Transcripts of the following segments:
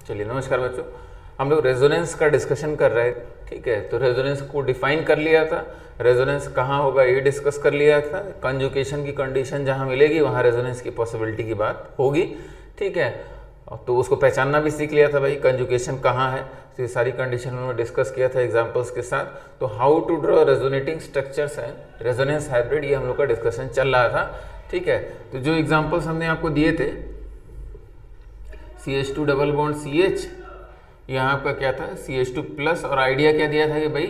चलिए नमस्कार बच्चों, हम लोग रेजोनेंस का डिस्कशन कर रहे थे। ठीक है, तो रेजोनेंस को डिफाइन कर लिया था, रेजोनेंस कहाँ होगा ये डिस्कस कर लिया था, कंजुगेशन की कंडीशन जहाँ मिलेगी वहाँ रेजोनेंस की पॉसिबिलिटी की बात होगी। ठीक है, तो उसको पहचानना भी सीख लिया था भाई, कंजुगेशन कहाँ है, तो ये सारी कंडीशन उन्होंने डिस्कस किया था एग्जाम्पल्स के साथ। तो how to draw resonating structures and resonance hybrid, ये हम लोग का डिस्कशन चल रहा था। ठीक है, तो जो एग्जाम्पल्स हमने आपको दिए थे, CH2 डबल बॉन्ड CH, यहाँ आपका क्या था CH2 प्लस, और आइडिया क्या दिया था कि भाई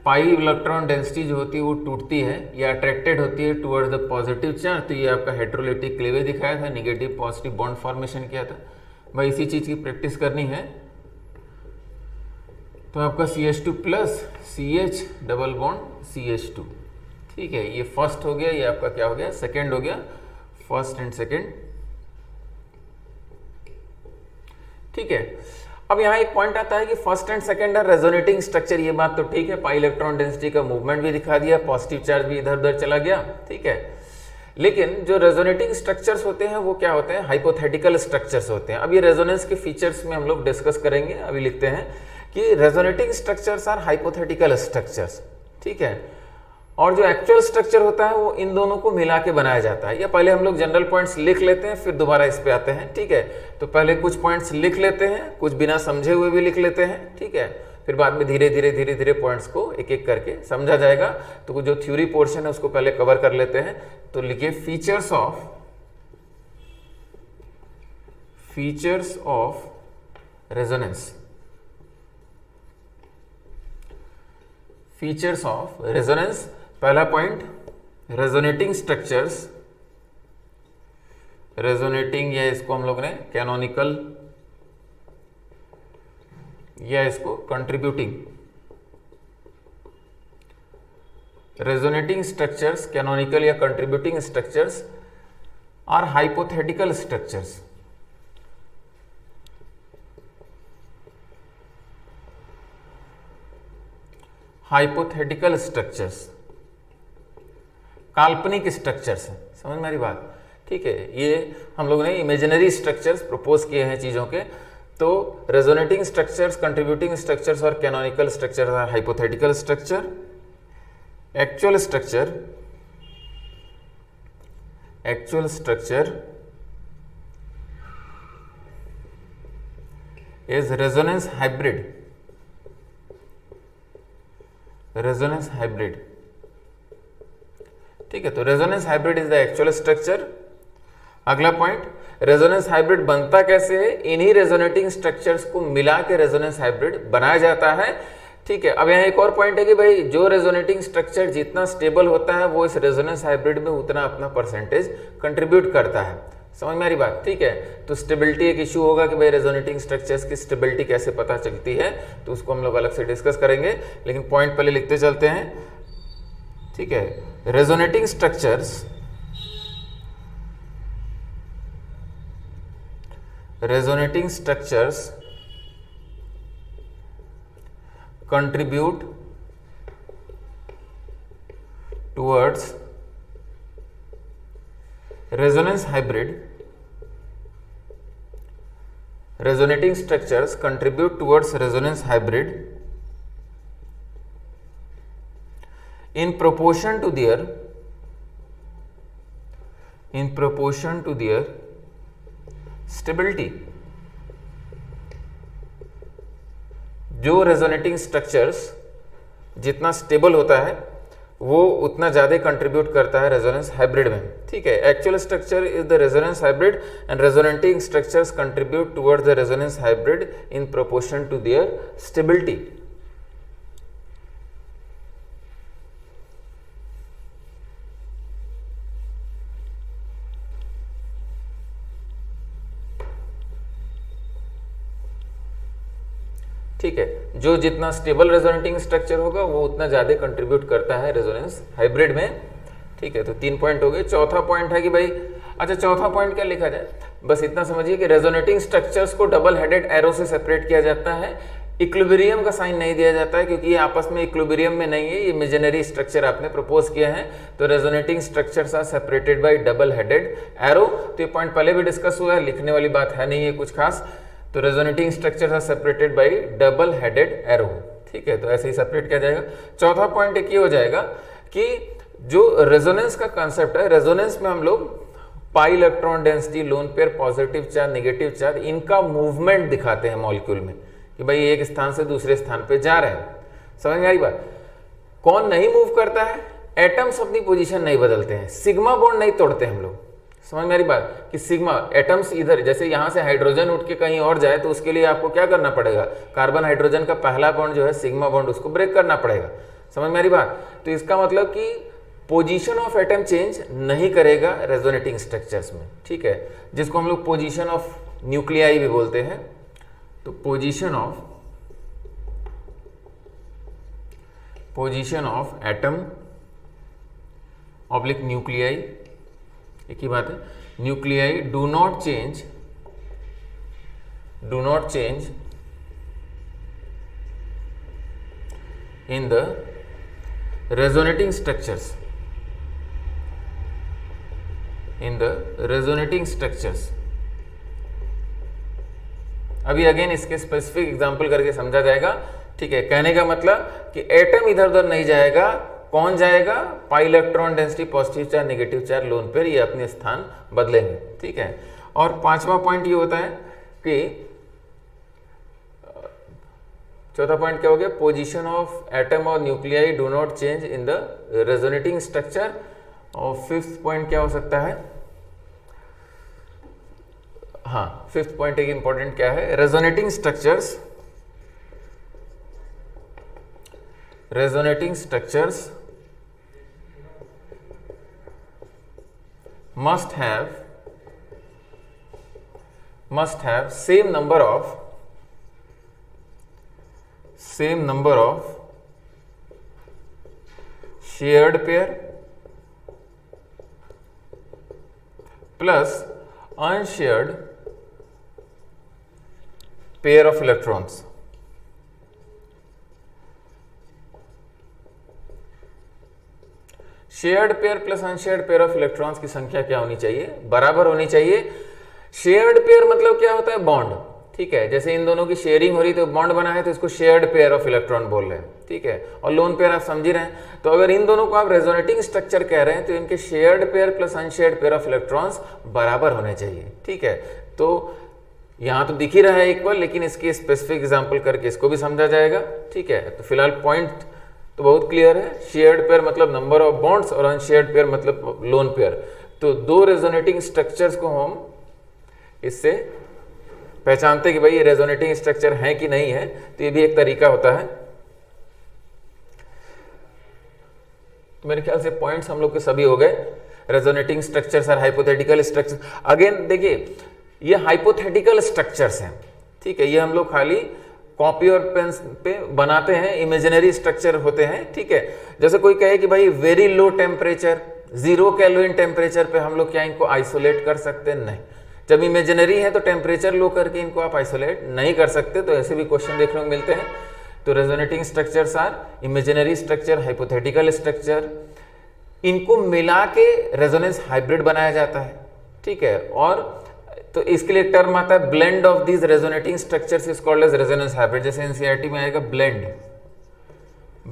पाई इलेक्ट्रॉन डेंसिटी जो होती है वो टूटती है या अट्रैक्टेड होती है टुवर्ड्स द पॉजिटिव चार्ज। तो ये आपका हेट्रोलिटिक क्लेवे दिखाया था, निगेटिव पॉजिटिव बॉन्ड फॉर्मेशन किया था। भाई इसी चीज़ की प्रैक्टिस करनी है। तो आपका CH2 plus CH double bond CH2। ठीक है, ये फर्स्ट हो गया, ये आपका क्या हो गया, सेकेंड हो गया, फर्स्ट एंड सेकेंड। ठीक है, अब यहाँ एक पॉइंट आता है कि first and second are resonating structure. ये बात तो ठीक है, पाई इलेक्ट्रॉन डेंसिटी का मूवमेंट भी दिखा दिया, पॉजिटिव चार्ज भी इधर उधर चला गया। ठीक है, लेकिन जो रेजोनेटिंग स्ट्रक्चर्स होते हैं वो क्या होते हैं, हाइपोथेटिकल स्ट्रक्चर्स होते हैं। अब ये रेजोनेंस के फीचर्स में हम लोग डिस्कस करेंगे। अभी लिखते हैं कि resonating structures are hypothetical structures. ठीक है, और जो एक्चुअल स्ट्रक्चर होता है वो इन दोनों को मिला के बनाया जाता है। या पहले हम लोग जनरल पॉइंट्स लिख लेते हैं, फिर दोबारा इस पे आते हैं। ठीक है, तो पहले कुछ पॉइंट्स लिख लेते हैं, कुछ बिना समझे हुए भी लिख लेते हैं। ठीक है, फिर बाद में धीरे धीरे पॉइंट्स को एक एक करके समझा जाएगा। तो जो थ्योरी पोर्शन है उसको पहले कवर कर लेते हैं। तो लिखिए features of resonance. Features of resonance, पहला पॉइंट, रेजोनेटिंग स्ट्रक्चर्स, रेजोनेटिंग या इसको हम लोग ने कैनोनिकल या इसको कंट्रीब्यूटिंग, रेजोनेटिंग स्ट्रक्चर्स, कैनोनिकल या contributing structures are hypothetical structures. Hypothetical structures काल्पनिक स्ट्रक्चर्स है, समझ में आ रही बात। ठीक है, ये हम लोगों ने इमेजिनरी स्ट्रक्चर्स प्रपोज किए हैं चीज़ों के। तो रेजोनेटिंग स्ट्रक्चर्स, कंट्रीब्यूटिंग स्ट्रक्चर्स और canonical structures are hypothetical structure. Actual structure is resonance hybrid. Resonance hybrid, ठीक है, तो resonance hybrid is the actual structure. अगला पॉइंट, रेजोनेंस हाइब्रिड बनता कैसे है, इन्हीं रेजोनेटिंग स्ट्रक्चर्स को मिला के रेजोनेंस हाइब्रिड बनाया जाता है। ठीक है, अब यहाँ एक और पॉइंट है कि भाई जो रेजोनेटिंग स्ट्रक्चर जितना स्टेबल होता है वो इस रेजोनेंस हाइब्रिड में उतना अपना परसेंटेज कंट्रीब्यूट करता है। समझ में आ रही बात। ठीक है, तो स्टेबिलिटी एक इशू होगा कि भाई रेजोनेटिंग स्ट्रक्चर्स की स्टेबिलिटी कैसे पता चलती है, तो उसको हम लोग अलग से डिस्कस करेंगे, लेकिन पॉइंट पहले लिखते चलते हैं। ठीक है, resonating structures contribute towards resonance hybrid. Resonating structures contribute towards resonance hybrid in proportion to their stability. जो रेजोनेटिंग स्ट्रक्चर्स जितना स्टेबल होता है वो उतना ज़्यादा कंट्रीब्यूट करता है रेजोनेंस हाइब्रिड में। ठीक है, actual structure is the resonance hybrid and resonating structures contribute towards the resonance hybrid in proportion to their stability. ठीक है, जो जितना स्टेबल रेजोनेटिंग स्ट्रक्चर होगा वो उतना ज़्यादा कंट्रीब्यूट करता है रेजोनेंस हाइब्रिड में। ठीक है, तो 3 पॉइंट हो गए। चौथा पॉइंट है कि भाई, अच्छा चौथा पॉइंट क्या लिखा जाए, बस इतना समझिए कि रेजोनेटिंग स्ट्रक्चर्स को डबल हेडेड एरो से सेपरेट किया जाता है। इक्विलिब्रियम का साइन नहीं दिया जाता है क्योंकि ये आपस में इक्विलिब्रियम में नहीं है, ये इमेजिनरी स्ट्रक्चर आपने प्रपोज किया है। तो resonating structures are separated by double headed arrow. तो ये पॉइंट पहले भी डिस्कस हुआ है, लिखने वाली बात है नहीं है कुछ खास। तो resonating structure are separated by double headed arrow, ठीक है, तो ऐसे ही सेपरेट किया जाएगा। चौथा पॉइंट एक ये हो जाएगा कि जो रेजोनेंस का कंसेप्ट है, रेजोनेंस में हम लोग पाई electron density, lone pair, positive charge, negative charge, इनका मूवमेंट दिखाते हैं मॉलिक्यूल में कि भाई एक स्थान से दूसरे स्थान पे जा रहे हैं। समझ में आ रही बात? कौन नहीं मूव करता है? एटम्स अपनी पोजीशन नहीं बदलते हैं, सिग्मा बॉन्ड नहीं तोड़ते हम लोग। समझ में आ रही बात कि सिग्मा एटम्स इधर, जैसे यहां से हाइड्रोजन उठ के कहीं और जाए तो उसके लिए आपको क्या करना पड़ेगा? कार्बन हाइड्रोजन का पहला बॉन्ड जो है सिग्मा बॉन्ड, उसको ब्रेक करना पड़ेगा। समझ में आ रही बात? तो इसका मतलब कि पोजीशन ऑफ एटम चेंज नहीं करेगा रेजोनेटिंग स्ट्रक्चर्स में, ठीक है, जिसको हम लोग पोजीशन ऑफ न्यूक्लियाई भी बोलते हैं। तो position of atom oblique nuclei, एक ही बात है, nuclei do not change in the resonating structures। अभी अगेन इसके स्पेसिफिक एग्जांपल करके समझा जाएगा, ठीक है। कहने का मतलब कि एटम इधर उधर नहीं जाएगा, कौन जाएगा? पाई electron density, positive charge, negative charge, lone pair, ये अपने स्थान बदलेंगे, ठीक है। और पांचवा पॉइंट ये होता है कि चौथा पॉइंट क्या हो गया? पोजीशन ऑफ एटम और nuclei do not change in the resonating structure. और फिफ्थ पॉइंट क्या हो सकता है? हाँ, फिफ्थ पॉइंट एक इंपॉर्टेंट क्या है? Resonating structures must have same number of shared pair plus unshared pair of electrons। Shared pair plus unshared pair of electrons की संख्या क्या होनी चाहिए? बराबर होनी चाहिए। शेयर्ड पेयर मतलब क्या होता है? बॉन्ड, ठीक है। जैसे इन दोनों की शेयरिंग हो रही तो बॉन्ड बना है, तो इसको शेयर्ड पेयर ऑफ इलेक्ट्रॉन बोल रहे हैं, ठीक है। और लोन पेयर आप समझ ही रहे हैं। तो अगर इन दोनों को आप रेजोनेटिंग स्ट्रक्चर कह रहे हैं तो इनके shared pair plus unshared pair of electrons बराबर होने चाहिए, ठीक है। तो यहां तो दिख ही रहा है इक्वल, लेकिन इसकी स्पेसिफिक एग्जाम्पल करके इसको भी समझा जाएगा, ठीक है। तो फिलहाल पॉइंट तो बहुत क्लियर है। शेयर्ड पेयर मतलब नंबर ऑफ बॉन्ड्स और अनशेयर्ड पेयर मतलब लोन पेयर। तो दो रेजोनेटिंग स्ट्रक्चर्स को हम इससे पहचानते हैं कि भाई ये रेजोनेटिंग स्ट्रक्चर है कि नहीं है, तो ये भी एक तरीका होता है। तो मेरे ख्याल से पॉइंट्स हम लोग के सभी हो गए। रेजोनेटिंग स्ट्रक्चर्स और हाइपोथेटिकल स्ट्रक्चर, अगेन देखिए ये हाइपोथेटिकल स्ट्रक्चर्स हैं, ठीक है। ये हम लोग खाली कॉपी और पेन पे बनाते हैं, इमेजिनरी स्ट्रक्चर होते हैं, ठीक है। जैसे कोई कहे कि भाई very low temperature, 0 kelvin temperature पे हम लोग क्या इनको आइसोलेट कर सकते हैं? नहीं। जब इमेजिनरी है तो टेम्परेचर लो करके इनको आप आइसोलेट नहीं कर सकते। तो ऐसे भी क्वेश्चन देखने को मिलते हैं। तो resonating structures are imaginary structure, hypothetical structure, इनको मिला के रेजोनेंस हाइब्रिड बनाया जाता है, ठीक है। और तो इसके लिए एक टर्म आता है blend of these resonating structures is called as resonance hybrid. जैसे एनसीईआरटी में आएगा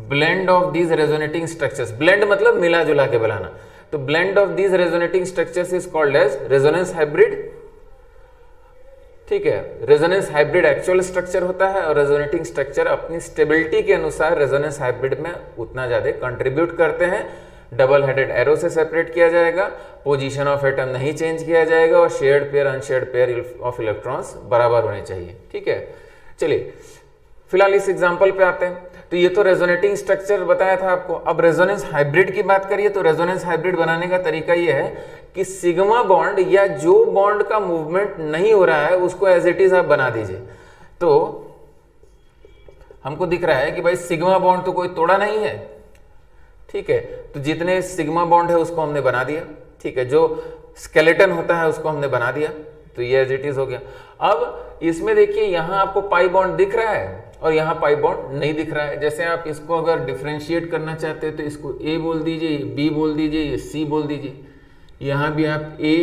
blend of these resonating structures. Blend मतलब मिला जुला के बनाना। तो blend of these resonating structures is called as resonance hybrid, ठीक है। रेजोनेंस हाइब्रिड एक्चुअल स्ट्रक्चर होता है और रेजोनेटिंग स्ट्रक्चर अपनी स्टेबिलिटी के अनुसार रेजोनेंस हाइब्रिड में उतना ज्यादा कंट्रीब्यूट करते हैं। डबल हेडेड एरो से सेपरेट किया जाएगा, पोजीशन ऑफ एटम नहीं चेंज किया जाएगा और shared pair unshared pair of electrons बराबर होने चाहिए, ठीक है। चलिए फिलहाल इस एग्जांपल पे आते हैं। तो ये तो रेजोनेटिंग स्ट्रक्चर बताया था आपको। अब रेजोनेंस हाइब्रिड की बात करिए तो रेजोनेंस हाइब्रिड बनाने का तरीका ये है कि सिग्मा बॉन्ड या जो बॉन्ड का मूवमेंट नहीं हो रहा है उसको एज इट इज आप बना दीजिए। तो हमको दिख रहा है कि भाई सिग्मा बॉन्ड तो कोई तोड़ा नहीं है, ठीक है। तो जितने सिग्मा बॉन्ड है उसको हमने बना दिया, ठीक है। जो स्केलेटन होता है उसको हमने बना दिया, तो ये एज इट इज हो गया। अब इसमें देखिए यहां आपको पाई बॉन्ड दिख रहा है और यहाँ पाई बॉन्ड नहीं दिख रहा है। जैसे आप इसको अगर डिफ्रेंशिएट करना चाहते हैं तो इसको ए बोल दीजिए, बी बोल दीजिए, ये सी बोल दीजिए। यहाँ भी आप ए,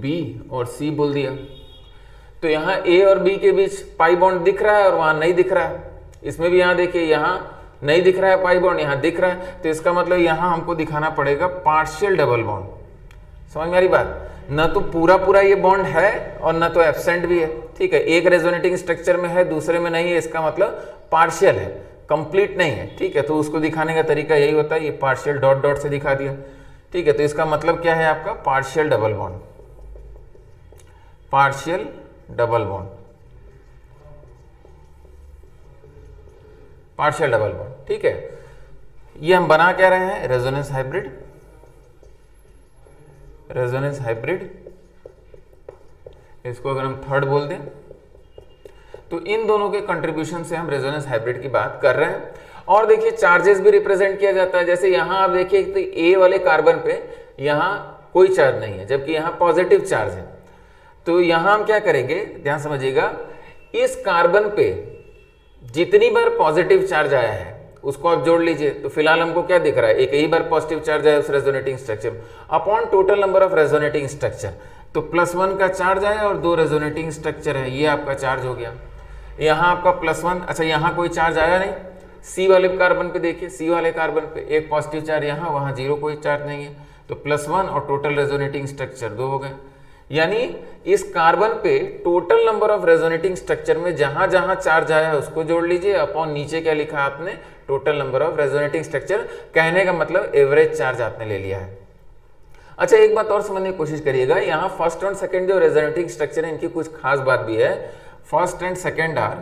बी और सी बोल दिया। तो यहाँ ए और बी के बीच पाई बॉन्ड दिख रहा है और वहां नहीं दिख रहा है। इसमें भी यहाँ देखिए, यहाँ नहीं दिख रहा है पाई बॉन्ड, यहाँ दिख रहा है। तो इसका मतलब यहाँ हमको दिखाना पड़ेगा पार्शियल डबल बॉन्ड। समझ में आ रही बात? न तो पूरा पूरा ये बॉन्ड है और न तो एब्सेंट भी है। ठीक है, एक रेजोनेटिंग स्ट्रक्चर में है, दूसरे में नहीं है, इसका मतलब पार्शियल है, कंप्लीट नहीं है। ठीक है, तो उसको दिखाने का तरीका यही होता है, ये पार्शियल डॉट डॉट से दिखा दिया। ठीक है, तो इसका मतलब क्या है आपका partial double bond, partial double bond, partial double bond. ठीक है, ये हम बना क्या रहे हैं? Resonance hybrid, resonance hybrid. इसको अगर हम थर्ड बोल दें तो इन दोनों के कंट्रीब्यूशन से हम रेजोनेंस हाइब्रिड की बात कर रहे हैं। और देखिए चार्जेस भी रिप्रेजेंट किया जाता है। जैसे यहां आप देखिए तो ए वाले कार्बन पे यहां कोई चार्ज नहीं है, जबकि यहां पॉजिटिव चार्ज है। तो यहां हम क्या करेंगे, ध्यान समझिएगा, इस कार्बन पे जितनी बार पॉजिटिव चार्ज आया है उसको आप जोड़ लीजिए। तो फिलहाल हमको क्या दिख रहा है, एक ही बार पॉजिटिव चार्ज आया उस resonating structure upon total number of resonating structure. तो +1 का चार्ज आया और 2 रेजोनेटिंग स्ट्रक्चर है, ये आपका चार्ज हो गया। यहाँ आपका +1, अच्छा यहाँ कोई चार्ज आया नहीं। सी वाले कार्बन पे देखिए, सी वाले कार्बन पे एक पॉजिटिव चार्ज यहाँ, वहाँ 0 कोई चार्ज नहीं है। तो +1 और टोटल रेजोनेटिंग स्ट्रक्चर 2 हो गए। यानी इस कार्बन पे total number of resonating structure में जहां जहां चार्ज आया है उसको जोड़ लीजिए, अपॉन नीचे क्या लिखा है आपने, total number of resonating structure. कहने का मतलब एवरेज चार्ज आपने ले लिया है। अच्छा एक बात और समझने की कोशिश करिएगा, यहाँ फर्स्ट और सेकंड जो रेजोनेटिंग स्ट्रक्चर है इनकी कुछ खास बात भी है। फर्स्ट एंड सेकंड आर,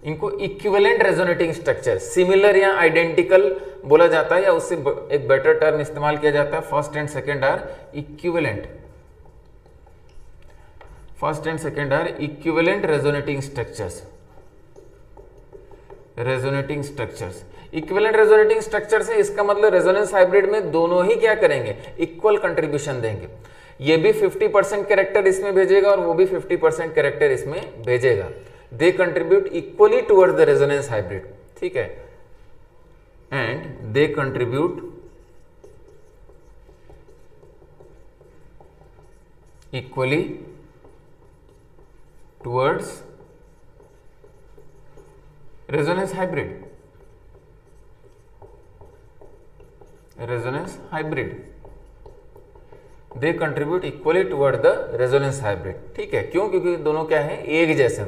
इनको इक्विवेलेंट रेजोनेटिंग स्ट्रक्चर, सिमिलर या आइडेंटिकल बोला जाता है, या उससे एक बेटर टर्म इस्तेमाल किया जाता है। First and second are equivalent, first and second are equivalent resonating structures, resonating structures. Equivalent resonating structure से इसका मतलब रेजोनेंस हाइब्रिड में दोनों ही क्या करेंगे, इक्वल कंट्रीब्यूशन देंगे। ये भी 50% कैरेक्टर इसमें भेजेगा और वो भी 50% कैरेक्टर इसमें भेजेगा। They contribute equally towards the resonance hybrid. ठीक है, and they contribute equally towards resonance hybrid, resonance hybrid, they contribute equally toward the resonance hybrid. ठीक है, क्यों? क्योंकि दोनों क्या है, एक जैसे।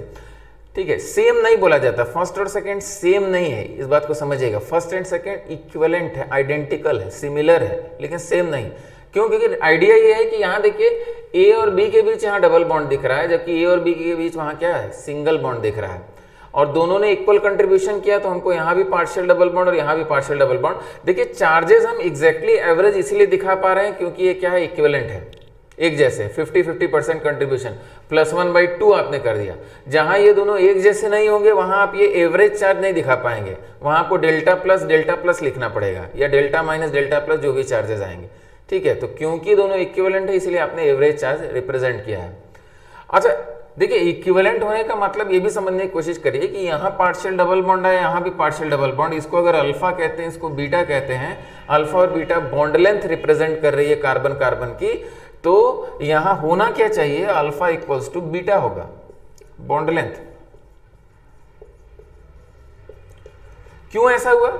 ठीक है, सेम नहीं बोला जाता, फर्स्ट और सेकंड सेम नहीं है, इस बात को समझिएगा। फर्स्ट एंड सेकंड इक्विवेलेंट है, आइडेंटिकल है, सिमिलर है, लेकिन सेम नहीं। क्यों? क्योंकि आइडिया ये है कि यहाँ देखिए ए और बी के बीच यहाँ डबल बॉन्ड दिख रहा है, जबकि ए और बी के बीच वहां क्या है, सिंगल बॉन्ड दिख रहा है। और दोनों ने इक्वल कंट्रीब्यूशन किया, तो हमको यहाँ भी पार्शियल डबल बॉन्ड और यहाँ भी पार्शियल डबल बॉन्ड। देखिए चार्जेस हम एग्जैक्टली एवरेज इसीलिए दिखा पा रहे हैं क्योंकि ये क्या है, इक्विवेलेंट है, एक जैसे 50-50% कंट्रीब्यूशन। +1/2 आपने कर दिया। जहां ये दोनों एक जैसे नहीं होंगे वहां आप ये एवरेज चार्ज नहीं दिखा पाएंगे, वहां आपको डेल्टा प्लस लिखना पड़ेगा, या डेल्टा माइनस डेल्टा प्लस जो भी चार्जेस आएंगे। ठीक है, तो क्योंकि दोनों इक्विवेलेंट है इसलिए आपने एवरेज चार्ज रिप्रेजेंट किया है। अच्छा देखिए, इक्विवेलेंट होने का मतलब ये भी समझने की कोशिश करिए कि यहाँ पार्शियल डबल बॉन्ड है, यहाँ भी पार्शियल डबल बॉन्ड। इसको अगर अल्फा कहते हैं, इसको बीटा कहते हैं। अल्फा और बीटा बॉन्ड लेंथ रिप्रेजेंट कर रही है कार्बन कार्बन की। तो यहां होना क्या चाहिए, अल्फा इक्वल्स टू बीटा होगा, बॉन्ड लेंथ। क्यों ऐसा हुआ?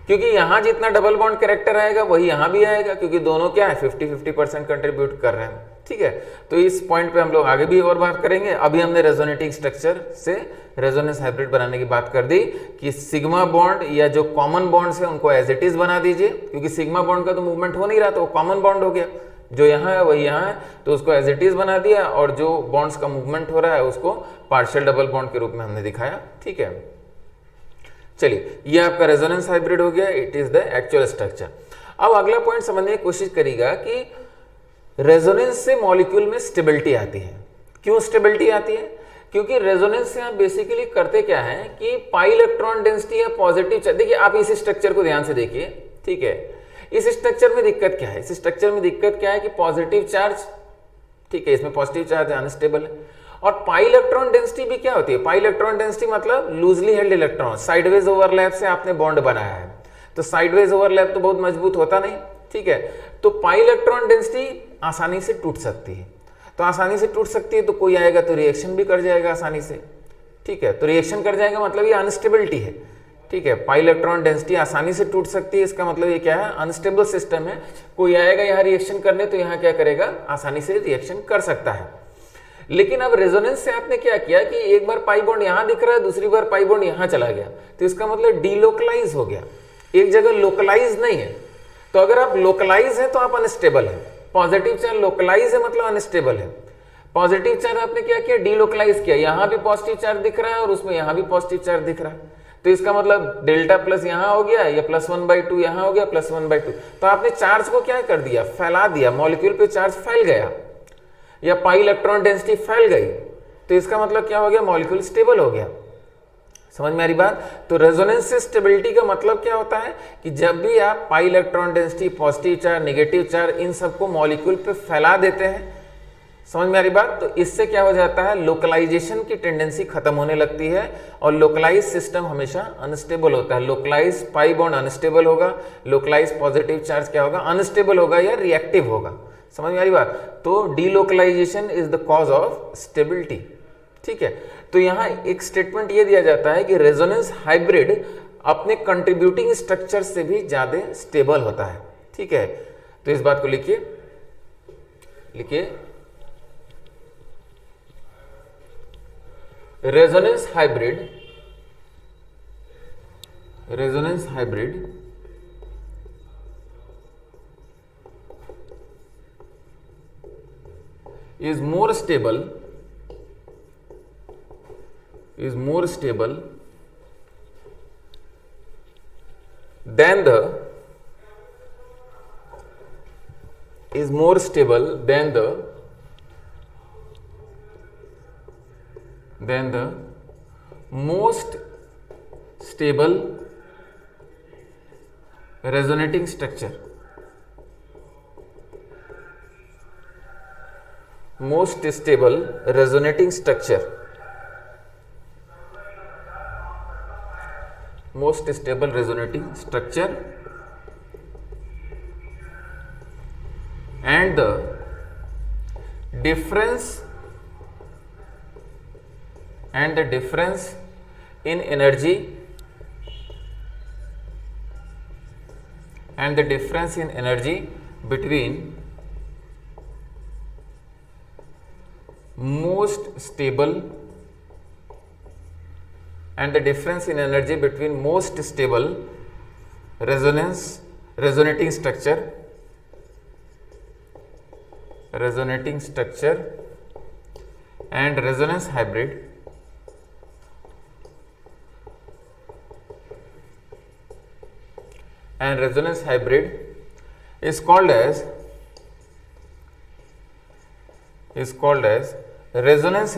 क्योंकि यहां जितना डबल बॉन्ड कैरेक्टर आएगा वही यहां भी आएगा, क्योंकि दोनों क्या है, 50-50% कंट्रीब्यूट कर रहे हैं। ठीक है, तो इस पॉइंट पे हम लोग आगे भी और बात करेंगे। अभी हमने रेजोनेटिंग स्ट्रक्चर से रेजोनेंस हाइब्रिड बनाने की बात कर दी कि सिग्मा बॉन्ड या जो कॉमन बॉन्ड्स है उनको एज इट इज बना दीजिए, क्योंकि सिग्मा बॉन्ड का तो मूवमेंट हो नहीं रहा, तो वो कॉमन बॉन्ड हो गया। जो यहाँ है वही यहाँ है, तो उसको एज इट इज बना दिया, और जो बॉन्ड्स का मूवमेंट हो रहा है उसको पार्शियल डबल बॉन्ड के रूप में हमने दिखाया। ठीक है, चलिए ये आपका रेजोनेंस हाइब्रिड हो गया, it is the actual structure. अब अगला पॉइंट समझने की कोशिश करिएगा कि रेजोनेंस से मॉलिक्यूल में स्टेबिलिटी आती है। क्यों स्टेबिलिटी आती है? क्योंकि रेजोनेंस से आप बेसिकली करते क्या है कि पाई इलेक्ट्रॉन डेंसिटी या पॉजिटिव, देखिए आप इस स्ट्रक्चर को ध्यान से देखिए। ठीक है, इस स्ट्रक्चर में दिक्कत क्या है, इस स्ट्रक्चर में दिक्कत क्या है कि पॉजिटिव चार्ज, ठीक है, इसमें पॉजिटिव चार्ज अनस्टेबल है। और पाई इलेक्ट्रॉन डेंसिटी भी क्या होती है, पाई इलेक्ट्रॉन डेंसिटी मतलब loosely held electron, sideways overlap से आपने बॉन्ड बनाया है, तो साइडवेज ओवरलैप तो बहुत मजबूत होता नहीं। ठीक है, तो पाई इलेक्ट्रॉन डेंसिटी आसानी से टूट सकती है। तो आसानी से टूट सकती है, तो कोई आएगा तो रिएक्शन भी कर जाएगा आसानी से, ठीक है। तो रिएक्शन कर जाएगा मतलब ये अनस्टेबिलिटी है, ठीक है। पाई इलेक्ट्रॉन डेंसिटी आसानी से टूट सकती है, इसका मतलब ये क्या है, अनस्टेबल सिस्टम है। कोई आएगा यहाँ रिएक्शन करने तो यहाँ क्या करेगा, आसानी से रिएक्शन कर सकता है। लेकिन अब रेजोनेंस से आपने क्या किया कि एक बार पाई बॉन्ड यहां दिख रहा है, दूसरी बार पाई बॉन्ड यहां चला गया, तो इसका मतलब डीलोकलाइज हो गया, एक जगह लोकलाइज नहीं है। तो अगर आप लोकलाइज है तो आप अनस्टेबल है, पॉजिटिव चार्ज लोकलाइज है मतलब अनस्टेबल है। पॉजिटिव चार्ज आपने क्या किया, डीलोकलाइज किया, यहां भी पॉजिटिव चार्ज दिख रहा है और उसमें यहां भी पॉजिटिव चार्ज दिख रहा है, तो इसका मतलब डेल्टा प्लस यहां हो गया, या +1/2 यहां हो गया, +1/2। तो आपने चार्ज को क्या कर दिया, फैला दिया, मॉलिक्यूल पे चार्ज फैल गया, या पाई इलेक्ट्रॉन डेंसिटी फैल गई, तो इसका मतलब क्या हो गया, मॉलिक्यूल स्टेबल हो गया। समझ में आ रही बात। तो रेजोनेंस से स्टेबिलिटी का मतलब क्या होता है कि जब भी आप pi electron density, positive charge, negative charge, इन सबको मॉलिक्यूल पे फैला देते हैं, समझ में आ रही बात, तो इससे क्या हो जाता है, लोकलाइजेशन की टेंडेंसी खत्म होने लगती है और लोकलाइज सिस्टम हमेशा अनस्टेबल होता है। लोकलाइज पाई बॉन्ड अनस्टेबल होगा, लोकलाइज पॉजिटिव चार्ज क्या होगा, अनस्टेबल होगा या रिएक्टिव होगा। समझ में आ रही बात। तो delocalisation is the cause of stability, ठीक है। तो यहां एक स्टेटमेंट ये दिया जाता है कि रेजोनेंस हाइब्रिड अपने कंट्रीब्यूटिंग स्ट्रक्चर से भी ज्यादा स्टेबल होता है, ठीक है। तो इस बात को लिखिए, resonance hybrid is more stable than the most stable resonating structure. Most stable resonating structure. Most stable resonating structure and the difference in energy between most stable resonating structure and resonance hybrid is called as resonance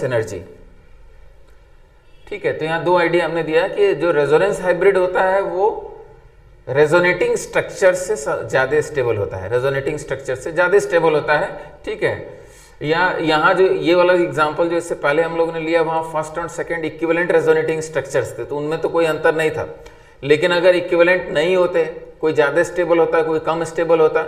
energy. ठीक है। तो यहाँ दो idea हमने दिया कि जो resonance hybrid होता है वो रेजोनेटिंग स्ट्रक्चर से ज्यादा स्टेबल होता है, ठीक है। यहाँ जो ये वाला एग्जांपल जो इससे पहले हम लोगों ने लिया, वहाँ फर्स्ट और सेकंड इक्विवेलेंट रेजोनेटिंग स्ट्रक्चर्स थे, तो उनमें तो कोई अंतर नहीं था। लेकिन अगर इक्विवेलेंट नहीं होते, कोई ज्यादा स्टेबल होता है, कोई कम स्टेबल होता,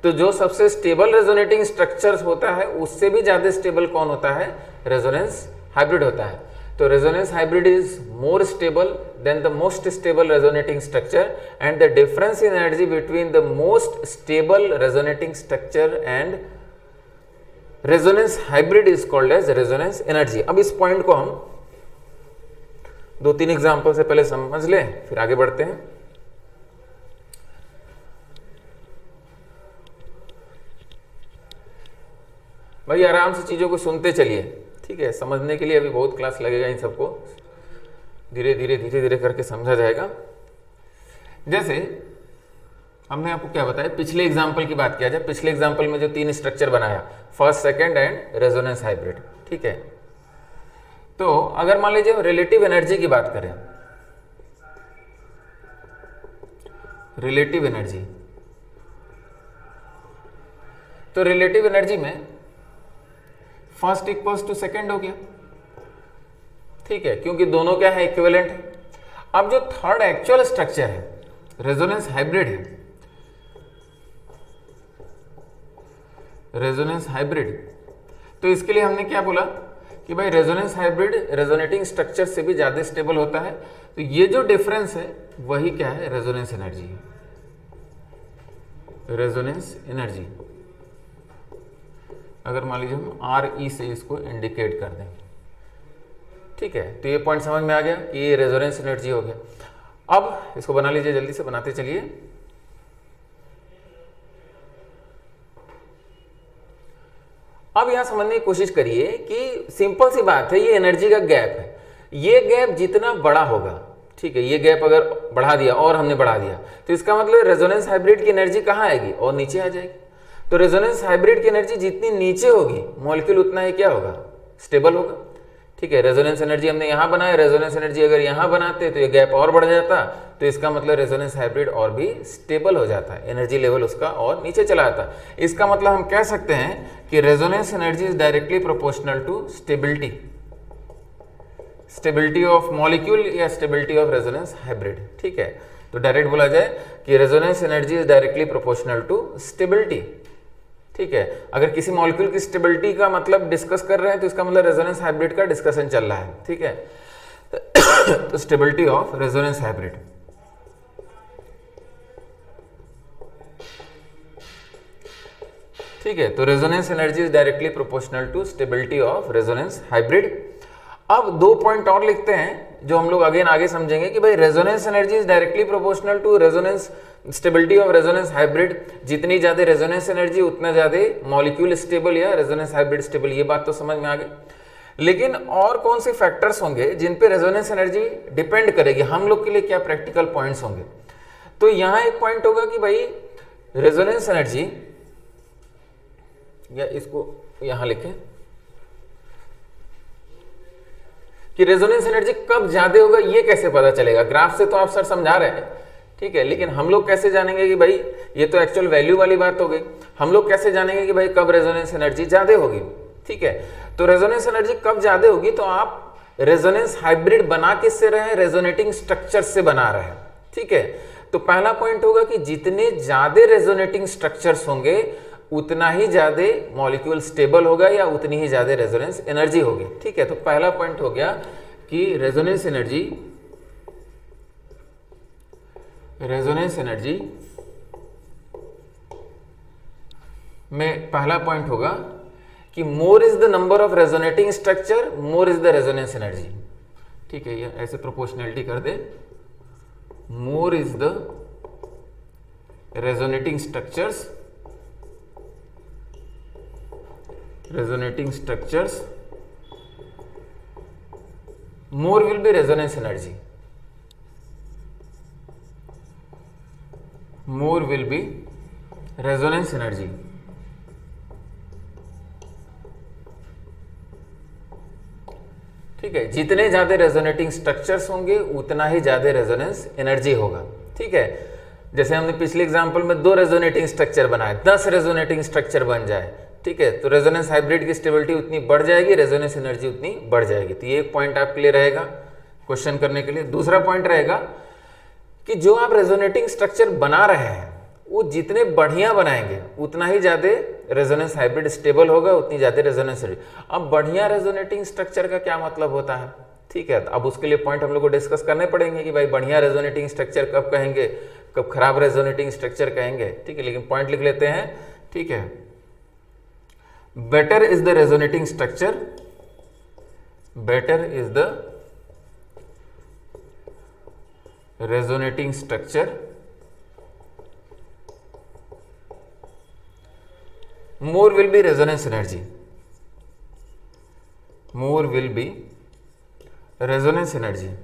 तो जो सबसे स्टेबल रेजोनेटिंग स्ट्रक्चर्स होता है उससे भी ज्यादा स्टेबल कौन होता है, रेजोनेंस हाइब्रिड होता है। तो resonance hybrid is more stable than the most stable resonating structure and the difference in energy between the most stable resonating structure and resonance hybrid is called as resonance energy. अब इस point को हम 2-3 example से पहले समझ लें, फिर आगे बढ़ते हैं। भाई आराम से चीजों को सुनते चलिए, ठीक है। समझने के लिए अभी बहुत क्लास लगेगा, इन सबको धीरे धीरे करके समझा जाएगा। जैसे हमने आपको क्या बताया, पिछले एग्जाम्पल की बात किया जाए। पिछले एग्जाम्पल में जो 3 स्ट्रक्चर बनाया, first, second and resonance hybrid, ठीक है। तो अगर मान लीजिए रिलेटिव एनर्जी की बात करें, रिलेटिव एनर्जी, तो रिलेटिव एनर्जी में फर्स्ट इक्वल्स टू सेकंड हो गया, ठीक है, क्योंकि दोनों क्या है, इक्विवेलेंट है। अब जो थर्ड एक्चुअल स्ट्रक्चर है, रेजोनेंस हाइब्रिड है, रेजोनेंस हाइब्रिड, तो इसके लिए हमने क्या बोला कि भाई रेजोनेंस हाइब्रिड रेजोनेटिंग स्ट्रक्चर से भी ज्यादा स्टेबल होता है, तो ये जो डिफरेंस है वही क्या है, रेजोनेंस एनर्जी है, रेजोनेंस एनर्जी। अगर मान लीजिए हम आर ई से इसको इंडिकेट कर दें, ठीक है, तो ये पॉइंट समझ में आ गया कि ये रेजोनेंस एनर्जी हो गया। अब इसको बना लीजिए, जल्दी से बनाते चलिए। अब यहां समझने की कोशिश करिए कि सिंपल सी बात है, ये एनर्जी का गैप है, ये गैप जितना बड़ा होगा, ठीक है, ये गैप अगर बढ़ा दिया और हमने बढ़ा दिया तो इसका मतलब रेजोनेंस हाइब्रिड की एनर्जी कहां आएगी, और नीचे आ जाएगी। तो रेजोनेंस हाइब्रिड की एनर्जी जितनी नीचे होगी मॉलिक्यूल उतना ही क्या होगा, स्टेबल होगा, ठीक है। रेजोनेंस एनर्जी हमने यहां बनाया, रेजोनेंस एनर्जी अगर यहां बनाते तो ये गैप और बढ़ जाता, तो इसका मतलब रेजोनेंस हाइब्रिड और भी स्टेबल हो जाता है, एनर्जी लेवल उसका और नीचे चला आता। इसका मतलब हम कह सकते हैं कि resonance energy is directly proportional to stability, stability of molecule या स्टेबिलिटी ऑफ रेजोनेंस हाइब्रिड, ठीक है। तो डायरेक्ट बोला जाए कि resonance energy is directly proportional to stability, ठीक है। अगर किसी मॉलिक्यूल की स्टेबिलिटी का मतलब डिस्कस कर रहे हैं तो इसका मतलब रेजोनेंस हाइब्रिड का डिस्कशन चल रहा है, ठीक है। तो स्टेबिलिटी ऑफ रेजोनेंस हाइब्रिड, ठीक है। तो resonance energy is directly proportional to stability of resonance hybrid. अब 2 पॉइंट और लिखते हैं जो हम लोग अगेन आगे समझेंगे कि भाई resonance energy is directly proportional to resonance stability of resonance hybrid, जितनी ज्यादा रेजोनेंस एनर्जी उतना ज्यादा मॉलिक्यूल स्टेबल या रेजोनेंस हाइब्रिड स्टेबल, ये बात तो समझ में आ गई। लेकिन और कौन से फैक्टर्स होंगे जिन पे रेजोनेंस एनर्जी डिपेंड करेगी, हम लोग के लिए क्या प्रैक्टिकल पॉइंट्स होंगे। तो यहां एक पॉइंट होगा कि भाई रेजोनेंस एनर्जी, या इसको यहां लिखें कि रेजोनेंस एनर्जी कब ज्यादा होगा ये कैसे पता चलेगा, ग्राफ से तो आप सर समझा रहे हैं, ठीक है, लेकिन हम लोग कैसे जानेंगे कि भाई, ये तो एक्चुअल वैल्यू वाली बात हो गई, हम लोग कैसे जानेंगे कि भाई कब रेजोनेंस एनर्जी ज्यादा होगी, ठीक है। तो रेजोनेंस एनर्जी कब ज्यादा होगी, तो आप रेजोनेंस हाइब्रिड बना किससे रहे हैं, रेजोनेटिंग स्ट्रक्चर से बना रहे हैं, ठीक है। तो पहला पॉइंट होगा कि जितने ज्यादा रेजोनेटिंग स्ट्रक्चर्स होंगे उतना ही ज्यादा मॉलिक्यूल स्टेबल होगा या उतनी ही ज्यादा रेजोनेंस एनर्जी होगी, ठीक है। तो पहला पॉइंट हो गया कि रेजोनेंस एनर्जी में पहला पॉइंट होगा कि more is the number of resonating structure, more is the resonance energy, ठीक है। ये ऐसे प्रोपोर्शनलिटी कर दे, more is the resonating structures, more will be resonance energy, more will be resonance energy, ठीक है। जितने ज्यादा रेजोनेटिंग स्ट्रक्चर्स होंगे उतना ही ज्यादा रेजोनेंस एनर्जी होगा, ठीक है। जैसे हमने पिछले एग्जांपल में 2 रेजोनेटिंग स्ट्रक्चर बनाए, 10 रेजोनेटिंग स्ट्रक्चर बन जाए, ठीक है, तो रेजोनेंस हाइब्रिड की स्टेबिलिटी उतनी बढ़ जाएगी, रेजोनेंस एनर्जी उतनी बढ़ जाएगी। तो ये एक पॉइंट आपके लिए रहेगा क्वेश्चन करने के लिए। दूसरा पॉइंट रहेगा कि जो आप रेजोनेटिंग स्ट्रक्चर बना रहे हैं वो जितने बढ़िया बनाएंगे उतना ही ज्यादा रेजोनेंस हाइब्रिड स्टेबल होगा, उतनी ज्यादा रेजोनेंस एनर्जी। अब बढ़िया रेजोनेटिंग स्ट्रक्चर का क्या मतलब होता है, ठीक है। अब उसके लिए पॉइंट हम लोग को डिस्कस करने पड़ेंगे कि भाई बढ़िया रेजोनेटिंग स्ट्रक्चर कब कहेंगे, कब खराब रेजोनेटिंग स्ट्रक्चर कहेंगे, ठीक है। लेकिन पॉइंट लिख लेते हैं, ठीक है। better is the resonating structure, better is the resonating structure, more will be resonance energy, more will be resonance energy,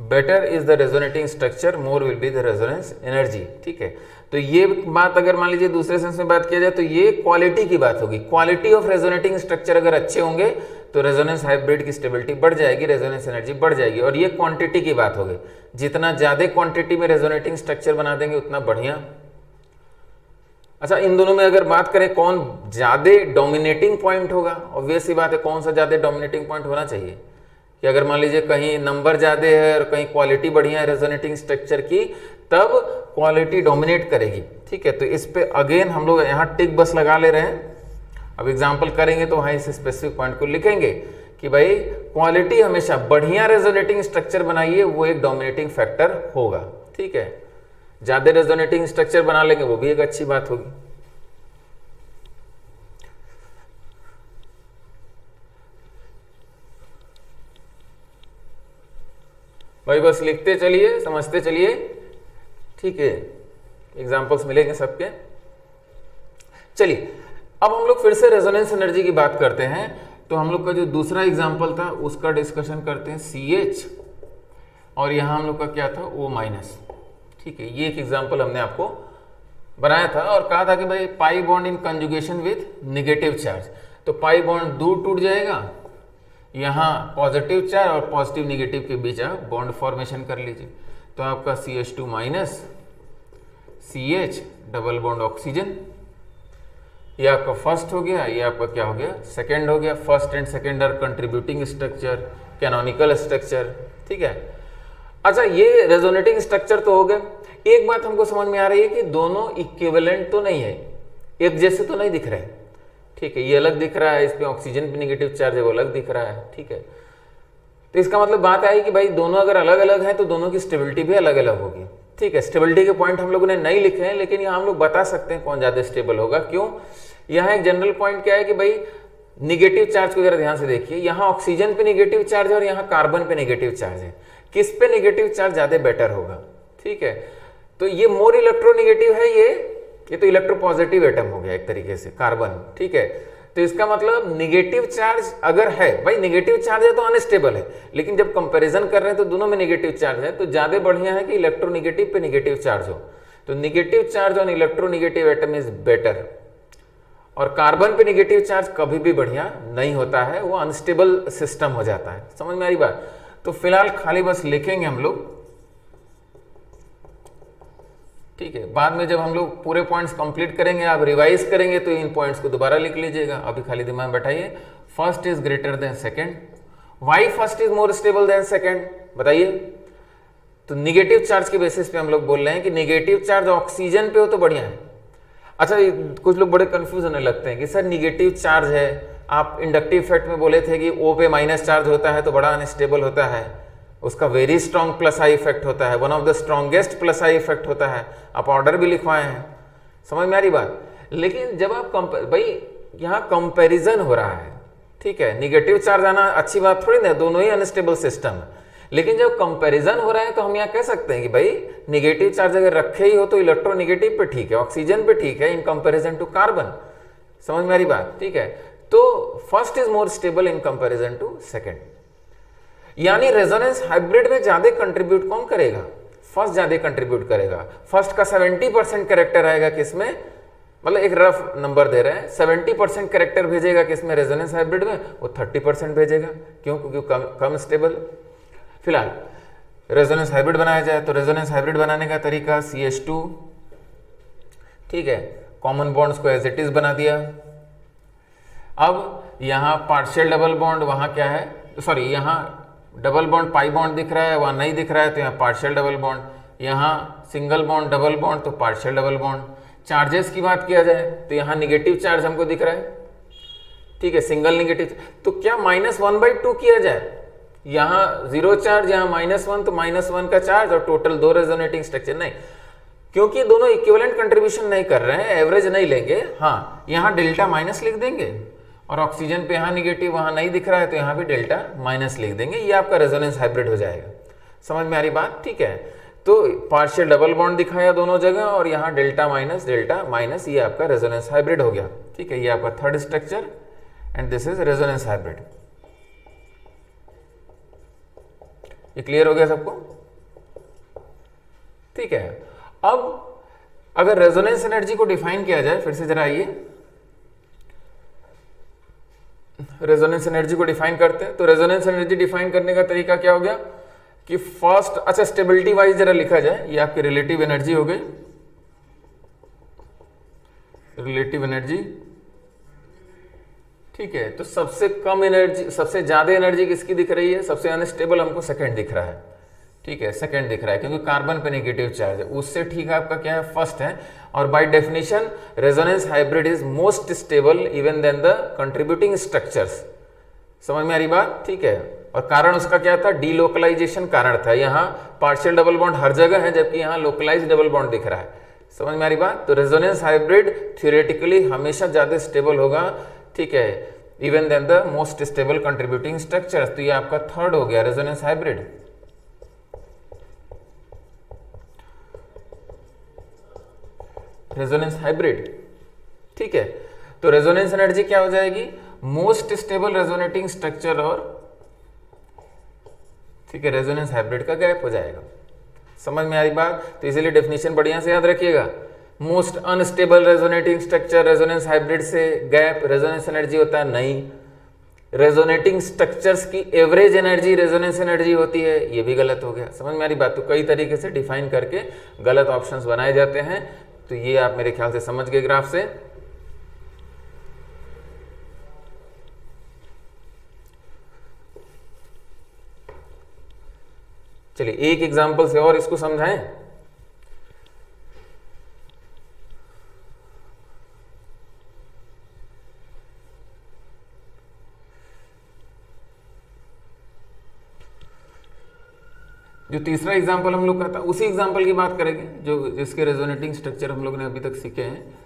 better is the resonating structure, more will be the resonance energy, ठीक है। तो ये बात अगर मान लीजिए दूसरे sense में बात किया जाए तो ये क्वालिटी की बात होगी, क्वालिटी ऑफ रेजोनेटिंग स्ट्रक्चर अगर अच्छे होंगे तो रेजोनेंस हाइब्रिड की स्टेबिलिटी बढ़ जाएगी, रेजोनेंस एनर्जी बढ़ जाएगी। और ये क्वांटिटी की बात होगी, जितना ज्यादा क्वांटिटी में रेजोनेटिंग स्ट्रक्चर बना देंगे उतना बढ़िया। अच्छा, इन दोनों में अगर बात करें कौन ज्यादा डोमिनेटिंग पॉइंट होगा, ऑब्वियस सी बात है कौन सा ज्यादा डोमिनेटिंग पॉइंट होना चाहिए, कि अगर मान लीजिए कहीं नंबर ज़्यादा है और कहीं क्वालिटी बढ़िया है रेजोनेटिंग स्ट्रक्चर की, तब क्वालिटी डोमिनेट करेगी। ठीक है, तो इस पे अगेन हम लोग यहाँ टिक बस लगा ले रहे हैं। अब एग्जाम्पल करेंगे तो वहाँ इस स्पेसिफिक पॉइंट को लिखेंगे कि भाई क्वालिटी हमेशा बढ़िया रेजोनेटिंग स्ट्रक्चर बनाइए, वो एक डोमिनेटिंग फैक्टर होगा। ठीक है, ज़्यादा रेजोनेटिंग स्ट्रक्चर बना लेंगे वो भी एक अच्छी बात होगी। भाई बस लिखते चलिए, समझते चलिए। ठीक है, एग्जाम्पल्स मिलेंगे सबके। चलिए अब हम लोग फिर से रेजोनेंस एनर्जी की बात करते हैं। तो हम लोग का जो दूसरा एग्जाम्पल था उसका डिस्कशन करते हैं, CH और यहाँ हम लोग का क्या था, O-। ठीक है, ये एक एग्जाम्पल हमने आपको बनाया था और कहा था कि भाई pi bond in conjugation with negative charge. तो पाई बॉन्ड दूर टूट जाएगा, यहाँ पॉजिटिव चार्ज और पॉजिटिव नेगेटिव के बीच आप बॉन्ड फॉर्मेशन कर लीजिए। तो आपका CH2- CH double bond oxygen, ये आपका फर्स्ट हो गया, ये आपका क्या हो गया, सेकंड हो गया। First and second are contributing structure, canonical structure. ठीक है, अच्छा ये रेजोनेटिंग स्ट्रक्चर तो हो गए। एक बात हमको समझ में आ रही है कि दोनों इक्विवेलेंट तो नहीं है, एक जैसे तो नहीं दिख रहे। ठीक है, ये अलग दिख रहा है, इस पे ऑक्सीजन पे नेगेटिव चार्ज है वो अलग दिख रहा है। ठीक है, तो इसका मतलब बात आई कि भाई दोनों अगर अलग अलग हैं तो दोनों की स्टेबिलिटी भी अलग अलग होगी। ठीक है, स्टेबिलिटी के पॉइंट हम लोगों ने नहीं लिखे हैं, लेकिन यहाँ हम लोग बता सकते हैं कौन ज्यादा स्टेबल होगा। क्यों, यहाँ एक जनरल पॉइंट क्या है कि भाई निगेटिव चार्ज को जरा ध्यान से देखिए, यहाँ ऑक्सीजन पे नेगेटिव चार्ज है और यहाँ कार्बन पे नेगेटिव चार्ज है, किस पे नेगेटिव चार्ज ज्यादा बेटर होगा। ठीक है, तो ये मोर इलेक्ट्रोनेगेटिव है, ये तो इलेक्ट्रोपॉजिटिव एटम हो गया एक तरीके से, कार्बन। ठीक है, तो इसका मतलब नेगेटिव चार्ज अगर है, भाई नेगेटिव चार्ज है तो अनस्टेबल है, लेकिन जब कंपैरिजन कर रहे हैं तो दोनों में नेगेटिव चार्ज है, तो ज्यादा बढ़िया है कि इलेक्ट्रोनेगेटिव पे नेगेटिव चार्ज हो। तो negative charge on electronegative atom is better, और कार्बन पे नेगेटिव चार्ज कभी भी बढ़िया नहीं होता है, वो अनस्टेबल सिस्टम हो जाता है। समझ में आ रही बात। तो फिलहाल खाली बस लिखेंगे हम लोग। ठीक है, बाद में जब हम लोग पूरे पॉइंट्स कंप्लीट करेंगे, आप रिवाइज करेंगे तो इन पॉइंट्स को दोबारा लिख लीजिएगा। अभी खाली दिमाग में बैठाइए। First is greater than second, why first is more stable than second, बताइए। तो निगेटिव चार्ज के बेसिस पे हम लोग बोल रहे हैं कि निगेटिव चार्ज ऑक्सीजन पे हो तो बढ़िया है। अच्छा, कुछ लोग बड़े कंफ्यूज होने लगते हैं कि सर निगेटिव चार्ज है, आप इंडक्टिव इफेक्ट में बोले थे कि O पे माइनस चार्ज होता है तो बड़ा अनस्टेबल होता है, उसका very strong plus I effect होता है, one of the strongest plus I effect होता है। आप ऑर्डर भी लिखवाए हैं, समझ में आ रही बात। लेकिन जब आप भाई यहाँ कंपैरिजन हो रहा है, ठीक है, निगेटिव चार्ज आना अच्छी बात थोड़ी ना, दोनों ही अनस्टेबल सिस्टम है। लेकिन जब कंपैरिजन हो रहा है तो हम यहाँ कह सकते हैं कि भाई निगेटिव चार्ज अगर रखे ही हो तो इलेक्ट्रोनेगेटिव पे ठीक है, ऑक्सीजन पे ठीक है, इन कंपैरिजन टू कार्बन। समझ में आ रही बात। ठीक है, तो first is more stable in comparison to second. यानी रेजोनेंस हाइब्रिड में ज्यादा कंट्रीब्यूट कौन करेगा, फर्स्ट ज्यादा कंट्रीब्यूट करेगा। फर्स्ट का 70% कैरेक्टर आएगा किसमें, मतलब एक रफ नंबर दे रहे हैं, 70% कैरेक्टर भेजेगा किसमें, रेजोनेंस हाइब्रिड में, वो 30% भेजेगा। क्यों, क्योंकि कम स्टेबल। फिलहाल रेजोनेंस हाइब्रिड बनाया जाए तो रेजोनेंस हाइब्रिड बनाने का तरीका CH2, ठीक है, कॉमन बॉन्ड्स को एज इट इज बना दिया। अब यहाँ पार्शियल डबल बॉन्ड, वहाँ क्या है, सॉरी यहाँ डबल बॉन्ड पाई बॉन्ड दिख रहा है, वहाँ नहीं दिख रहा है, तो यहाँ पार्शियल डबल बॉन्ड। यहाँ सिंगल बॉन्ड डबल बॉन्ड तो पार्शियल डबल बॉन्ड। चार्जेस की बात किया जाए तो यहाँ निगेटिव चार्ज हमको दिख रहा है, ठीक है, सिंगल निगेटिव। तो क्या -1/2 किया जाए, यहाँ 0 चार्ज, यहाँ -1, तो -1 का चार्ज और टोटल 2 रेजोनेटिंग स्ट्रक्चर। नहीं, क्योंकि दोनों इक्विवेलेंट कंट्रीब्यूशन नहीं कर रहे हैं, एवरेज नहीं लेंगे। हाँ, यहाँ डेल्टा माइनस लिख देंगे, और ऑक्सीजन पे यहाँ निगेटिव, वहाँ नहीं दिख रहा है तो यहाँ भी डेल्टा माइनस लिख देंगे। ये आपका रेजोनेंस हाइब्रिड हो जाएगा। समझ में आ रही बात। ठीक है, तो पार्शियल डबल बॉन्ड दिखाया दोनों जगह, और यहाँ डेल्टा माइनस, ये आपका रेजोनेंस हाइब्रिड हो गया। ठीक है, ये आपका third structure, and this is resonance hybrid. ये क्लियर हो गया सबको। ठीक है, अब अगर रेजोनेंस एनर्जी को डिफाइन किया जाए, फिर से जरा आइए, रेजोनेंस एनर्जी को डिफाइन करते हैं। तो रेजोनेंस एनर्जी डिफाइन करने का तरीका क्या हो गया कि फर्स्ट, अच्छा स्टेबिलिटी वाइज जरा लिखा जाए, ये आपकी रिलेटिव एनर्जी हो गई, रिलेटिव एनर्जी। ठीक है, तो सबसे कम एनर्जी, सबसे ज्यादा एनर्जी किसकी दिख रही है? सबसे अनस्टेबल हमको सेकंड दिख रहा है। ठीक है, सेकंड दिख रहा है क्योंकि कार्बन पे नेगेटिव चार्ज है। उससे ठीक आपका क्या है? फर्स्ट है। और by definition resonance hybrid is most stable even than the contributing structures. समझ में आ रही बात? ठीक है, और कारण उसका क्या था? डीलोकलाइजेशन कारण था। यहाँ पार्शियल डबल बॉन्ड हर जगह है, जबकि यहाँ लोकलाइज डबल बॉन्ड दिख रहा है। समझ में आ रही बात? तो रेजोनेंस हाइब्रिड थियोरेटिकली हमेशा ज्यादा स्टेबल होगा, ठीक है, even than the most stable contributing structures. तो ये आपका थर्ड हो गया, रेजोनेंस हाइब्रिड। रेजोनेंस हाइब्रिड, ठीक है, तो रेजोनेंस एनर्जी क्या हो जाएगी? मोस्ट स्टेबल रेजोनेटिंग स्ट्रक्चर, और ठीक है, रेजोनेंस हाइब्रिड का गैप हो जाएगा। समझ में आ रही बात? तो इसीलिए डेफिनेशन बढ़िया से याद रखिएगा। Most unstable resonating structure, resonance hybrid से गैप, रेजोनेंस एनर्जी होता है नहीं। रेजोनेटिंग स्ट्रक्चर्स की एवरेज एनर्जी रेजोनेंस एनर्जी होती है, ये भी गलत हो गया। समझ में आ रही बात? तो कई तरीके से डिफाइन करके गलत ऑप्शंस बनाए जाते हैं। तो ये आप मेरे ख्याल से समझ गए ग्राफ से। चलिए एक एग्जांपल से और इसको समझाएं। जो तीसरा एग्जांपल हम लोग का था, उसी एग्जांपल की बात करेंगे जो जिसके रेजोनेटिंग स्ट्रक्चर हम लोग ने अभी तक सीखे हैं।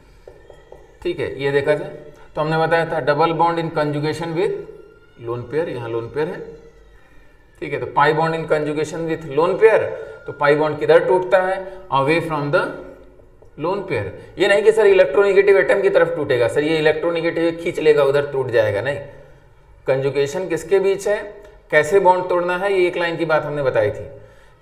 ठीक है, ये देखा जाए तो हमने बताया था double bond in conjugation with lone pair, यहाँ लोन पेयर है। ठीक है, तो pi bond in conjugation with lone pair, तो पाई बॉन्ड किधर टूटता है? Away from the lone pair. ये नहीं कि सर इलेक्ट्रोनिगेटिव एटम की तरफ टूटेगा, सर ये इलेक्ट्रोनिगेटिव खींच लेगा उधर, टूट जाएगा, नहीं। कंजुगेशन किसके बीच है, कैसे बॉन्ड तोड़ना है, ये एक लाइन की बात हमने बताई थी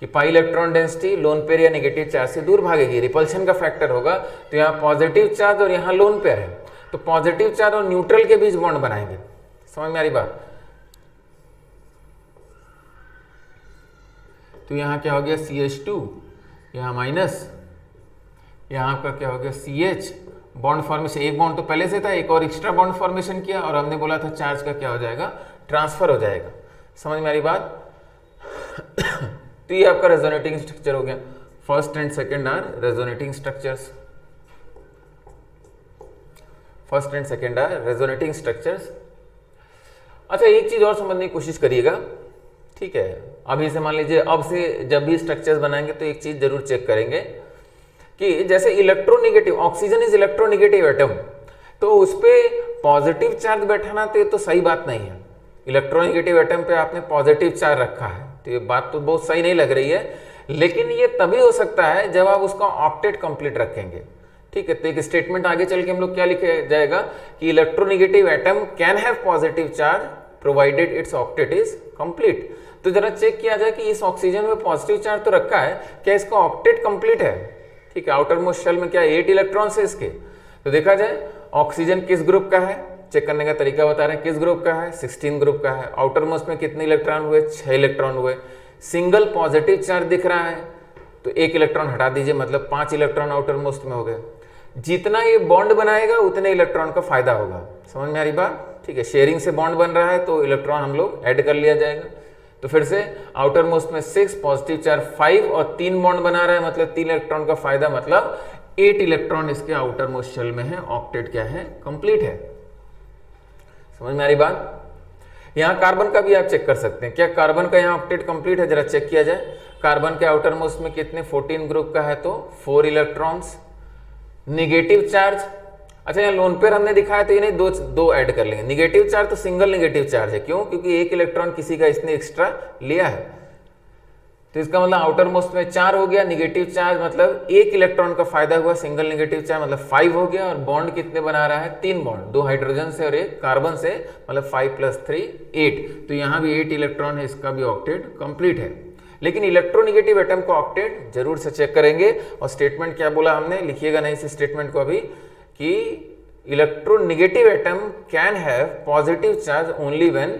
कि पाई इलेक्ट्रॉन डेंसिटी लोन पेयर या नेगेटिव चार्ज से दूर भागेगी, रिपल्शन का फैक्टर होगा। तो यहाँ पॉजिटिव चार्ज और यहाँ लोन पेयर है, तो पॉजिटिव चार्ज और न्यूट्रल के बीच बॉन्ड बनाएंगे। समझ में आ रही बात? तो यहाँ क्या हो गया? CH2, यहाँ माइनस, यहाँ आपका क्या हो गया? CH। बॉन्ड फॉर्मेशन, एक बॉन्ड तो पहले से था, एक और एक्स्ट्रा बॉन्ड फॉर्मेशन किया, और हमने बोला था चार्ज का क्या हो जाएगा? ट्रांसफर हो जाएगा। समझ में आ रही बात? तो ये आपका रेजोनेटिंग स्ट्रक्चर हो गया। First and second are resonating structures. First and second are resonating structures. अच्छा, एक चीज और समझने की कोशिश करिएगा। ठीक है, अभी से मान लीजिए, अब से जब भी स्ट्रक्चर्स बनाएंगे तो एक चीज जरूर चेक करेंगे कि जैसे electronegative, oxygen is electronegative atom, तो उस पर पॉजिटिव चार्ज बैठाना तो ये तो सही बात नहीं है। इलेक्ट्रोनिगेटिव एटम पे आपने पॉजिटिव चार्ज रखा है, तो ये बात तो बहुत सही नहीं लग रही है। लेकिन ये तभी हो सकता है जब आप उसका ऑक्टेट कंप्लीट रखेंगे। ठीक है, तो एक स्टेटमेंट आगे चल के हम लोग क्या लिखे जाएगा कि electronegative atom can have positive charge provided it's octet is complete. तो जरा चेक किया जाए कि इस ऑक्सीजन में पॉजिटिव चार्ज तो रखा है, क्या इसका ऑक्टेट कंप्लीट है? ठीक है, आउटर मोस्ट शेल में क्या 8 इलेक्ट्रॉन्स है इसके। तो देखा जाए ऑक्सीजन किस ग्रुप का है, चेक करने का तरीका बता रहे हैं। किस ग्रुप का है? 16 ग्रुप का है। आउटर मोस्ट में कितने इलेक्ट्रॉन हुए? 6 इलेक्ट्रॉन हुए। सिंगल पॉजिटिव चार्ज दिख रहा है, तो 1 इलेक्ट्रॉन हटा दीजिए, मतलब 5 इलेक्ट्रॉन आउटर मोस्ट में हो गए। जितना ये बॉन्ड बनाएगा उतने इलेक्ट्रॉन का फायदा होगा। समझ में आ रही बात? ठीक है, शेयरिंग से बॉन्ड बन रहा है तो इलेक्ट्रॉन हम लोग ऐड कर लिया जाएगा। तो फिर से आउटर मोस्ट में 6, पॉजिटिव चार्ज 5 और 3 बॉन्ड बना रहा है, मतलब 3 इलेक्ट्रॉन का फायदा, मतलब 8 इलेक्ट्रॉन इसके आउटर मोस्ट शेल में है। ऑक्टेट क्या है? कंप्लीट है। समझ में आ रही बात? यहाँ कार्बन का भी आप चेक कर सकते हैं। क्या कार्बन का यहाँ ऑक्टेट कंप्लीट है? जरा चेक किया जाए। कार्बन के आउटर मोस्ट में कितने? 14 ग्रुप का है, तो 4 इलेक्ट्रॉन्स। निगेटिव चार्ज, अच्छा यहाँ लोन पेयर हमने दिखाया तो ये नहीं, दो ऐड कर लेंगे। निगेटिव चार्ज तो सिंगल निगेटिव चार्ज है, क्यों? क्योंकि 1 इलेक्ट्रॉन किसी का इसने एक्स्ट्रा लिया है, तो इसका मतलब आउटर मोस्ट में 4 हो गया। निगेटिव चार्ज मतलब 1 इलेक्ट्रॉन का फायदा हुआ, सिंगल निगेटिव चार्ज मतलब 5 हो गया। और बॉन्ड कितने बना रहा है? 3 बॉन्ड, 2 हाइड्रोजन से और 1 कार्बन से, मतलब 5 + 3 8। तो यहाँ भी 8 इलेक्ट्रॉन है, इसका भी ऑक्टेट कंप्लीट है। लेकिन इलेक्ट्रोनिगेटिव एटम को ऑक्टेट जरूर से चेक करेंगे। और स्टेटमेंट क्या बोला हमने, लिखिएगा नहीं इस स्टेटमेंट को अभी, कि electronegative atom can have positive charge only when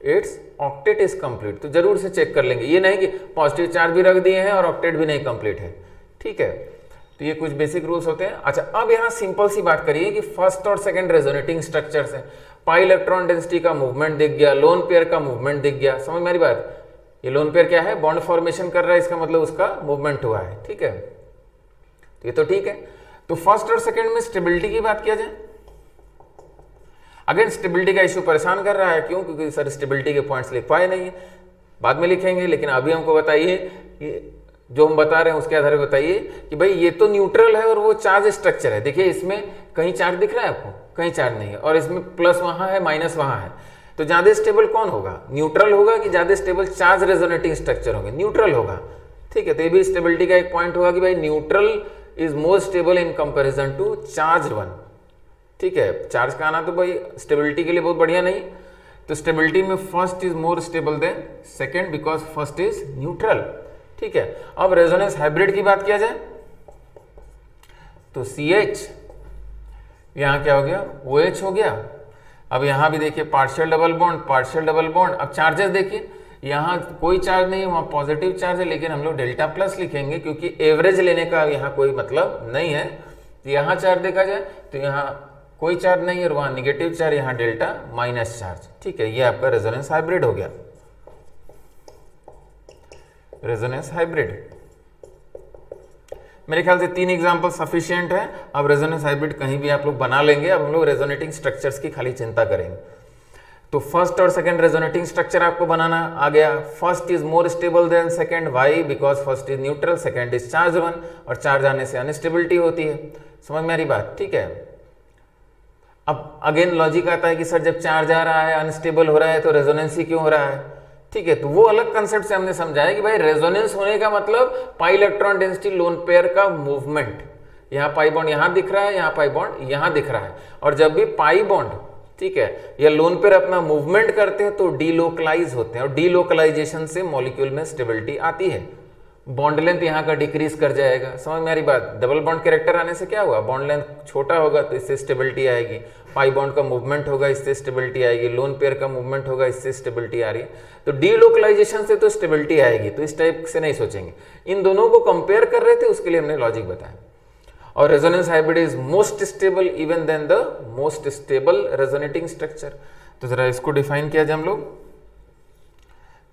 it's octet is complete. तो जरूर से चेक कर लेंगे, ये नहीं कि पॉजिटिव चार्ज भी रख दिए हैं और ऑक्टेट भी नहीं कंप्लीट है। ठीक है, तो ये कुछ बेसिक रूल्स होते हैं। अच्छा, अब यहाँ सिंपल सी बात करिए कि फर्स्ट और सेकंड रेजोनेटिंग स्ट्रक्चर्स हैं। पाई इलेक्ट्रॉन डेंसिटी का मूवमेंट दिख गया, लोन पेयर का मूवमेंट दिख गया। समझ मेरी बात? ये लोन पेयर क्या है, बॉन्ड फॉर्मेशन कर रहा है, इसका मतलब उसका मूवमेंट हुआ है। ठीक है, तो ये तो ठीक है। तो फर्स्ट और सेकंड में स्टेबिलिटी की बात किया जाए, अगेन स्टेबिलिटी का इश्यू परेशान कर रहा है। क्यों? क्योंकि सर स्टेबिलिटी के पॉइंट्स लिख पाए नहीं है, बाद में लिखेंगे, लेकिन अभी हमको बताइए कि जो हम बता रहे हैं उसके आधार पर बताइए कि भाई ये तो न्यूट्रल है और वो चार्ज स्ट्रक्चर है। देखिए इसमें कहीं चार्ज दिख रहा है आपको, कहीं चार्ज नहीं है, और इसमें प्लस वहां है माइनस वहां है। तो ज्यादा स्टेबल कौन होगा, न्यूट्रल होगा कि ज्यादा स्टेबल चार्ज रेजोनेटिंग स्ट्रक्चर होंगे? न्यूट्रल होगा। ठीक है, तो ये भी स्टेबिलिटी का एक पॉइंट होगा कि भाई neutral is more stable in comparison to charge one. ठीक है, चार्ज का आना तो भाई स्टेबिलिटी के लिए बहुत बढ़िया नहीं। तो स्टेबिलिटी में first is more stable than second because first is neutral. ठीक है, अब रेजोनेंस हाइब्रिड की बात किया जाए तो CH यहां क्या हो गया, OH हो गया। अब यहां भी देखिए partial double bond, partial double bond. अब चार्जेस देखिए, यहां कोई चार्ज नहीं है, वहां पॉजिटिव चार्ज है, लेकिन हम लोग डेल्टा प्लस लिखेंगे क्योंकि एवरेज लेने का यहां कोई मतलब नहीं है। तो यहां चार्ज देखा जाए तो यहां कोई चार्ज नहीं है और वहां निगेटिव चार्ज, यहां डेल्टा माइनस चार्ज। ठीक है, ये आपका रेजोनेंस हाइब्रिड हो गया, रेजोनेंस हाइब्रिड। मेरे ख्याल से 3 एग्जांपल सफिशिएंट है। अब रेजोनेंस हाइब्रिड कहीं भी आप लोग बना लेंगे। अब हम लोग रेजोनेटिंग स्ट्रक्चर्स की खाली चिंता करेंगे। तो फर्स्ट और सेकंड रेजोनेटिंग स्ट्रक्चर आपको बनाना आ गया। First is more stable than second, why? Because first is neutral, second is charge one, और चार्ज आने से अनस्टेबिलिटी होती है। समझ में आ रही बात? ठीक है, अब अगेन लॉजिक आता है कि सर जब चार्ज आ रहा है, अनस्टेबल हो रहा है, तो रेजोनेंस ही क्यों हो रहा है? ठीक है, तो वो अलग कंसेप्ट से हमने समझाया कि भाई रेजोनेंस होने का मतलब पाई इलेक्ट्रॉन डेंसिटी लोन पेयर का मूवमेंट। यहाँ पाई बॉन्ड यहाँ दिख रहा है, यहाँ पाई बॉन्ड यहाँ दिख रहा है, और जब भी पाई बॉन्ड, ठीक है, या लोन पेयर अपना मूवमेंट करते हैं तो डीलोकलाइज होते हैं, और डीलोकलाइजेशन से मॉलिक्यूल में स्टेबिलिटी आती है। बॉन्ड लेंथ यहाँ का डिक्रीज कर जाएगा। समझ में आ रही बात? डबल बॉन्ड कैरेक्टर आने से क्या हुआ, बॉन्ड लेंथ छोटा होगा तो इससे स्टेबिलिटी आएगी, पाई बॉन्ड का मूवमेंट होगा इससे स्टेबिलिटी आएगी, लोन पेयर का मूवमेंट होगा इससे स्टेबिलिटी आ रही है। तो डीलोकलाइजेशन से तो स्टेबिलिटी आएगी, तो इस टाइप से नहीं सोचेंगे। इन दोनों को कंपेयर कर रहे थे, उसके लिए हमने लॉजिक बताया। और resonance hybrid is most stable even than the most stable resonating structure. तो जरा इसको डिफाइन किया जाए हम लोग।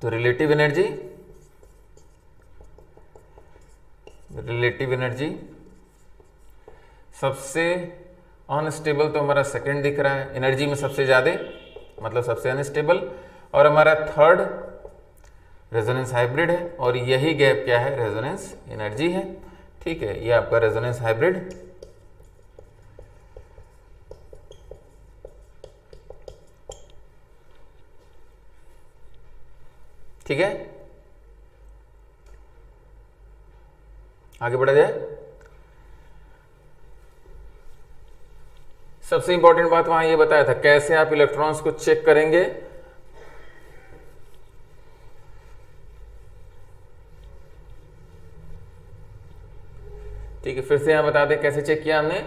तो रिलेटिव एनर्जी, रिलेटिव एनर्जी सबसे अनस्टेबल तो हमारा सेकंड दिख रहा है, एनर्जी में सबसे ज्यादा मतलब सबसे अनस्टेबल, और हमारा थर्ड रेजोनेंस हाइब्रिड है, और यही गैप क्या है, रेजोनेंस एनर्जी है। ठीक है, ये आपका रेजोनेंस हाइब्रिड। ठीक है, आगे बढ़ा जाए। सबसे इंपॉर्टेंट बात वहां ये बताया था कैसे आप इलेक्ट्रॉन्स को चेक करेंगे। ठीक है, फिर से यहां बता दें कैसे चेक किया हमने।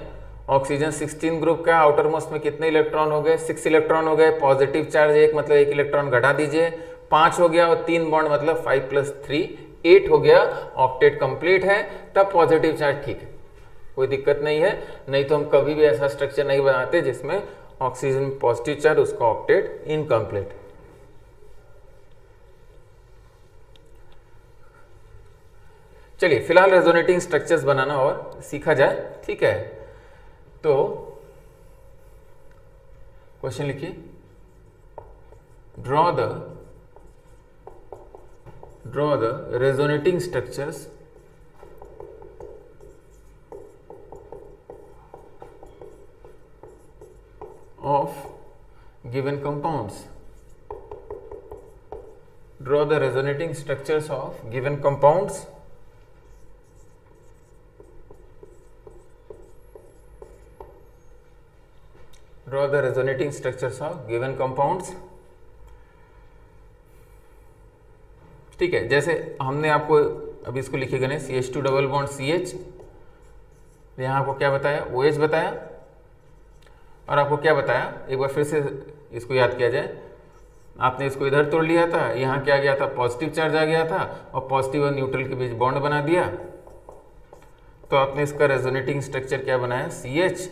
ऑक्सीजन 16 ग्रुप का, आउटर मोस्ट में कितने इलेक्ट्रॉन हो गए, 6 इलेक्ट्रॉन हो गए। पॉजिटिव चार्ज 1 मतलब 1 इलेक्ट्रॉन घटा दीजिए, 5 हो गया, और 3 बॉन्ड मतलब 5 + 3 8 हो गया। ऑक्टेट कंप्लीट है, तब पॉजिटिव चार्ज ठीक है, कोई दिक्कत नहीं है। नहीं तो हम कभी भी ऐसा स्ट्रक्चर नहीं बनाते जिसमें ऑक्सीजन में पॉजिटिव चार्ज, उसका ऑक्टेट इनकम्प्लीट। चलिए फिलहाल रेजोनेटिंग स्ट्रक्चर्स बनाना और सीखा जाए। ठीक है, तो क्वेश्चन लिखिए, draw the resonating structures of given compounds. Draw the resonating structures of given compounds. Draw the resonating structures of given compounds. ठीक है, जैसे हमने आपको अभी इसको लिखेगा नहीं, CH2 डबल बॉन्ड CH, यहाँ आपको क्या बताया, OH बताया, और आपको क्या बताया, एक बार फिर से इसको याद किया जाए। आपने इसको इधर तोड़ लिया था, यहाँ क्या गया था, पॉजिटिव चार्ज आ गया था, और पॉजिटिव और न्यूट्रल के बीच बॉन्ड बना दिया। तो आपने इसका रेजोनेटिंग स्ट्रक्चर क्या बनाया, CH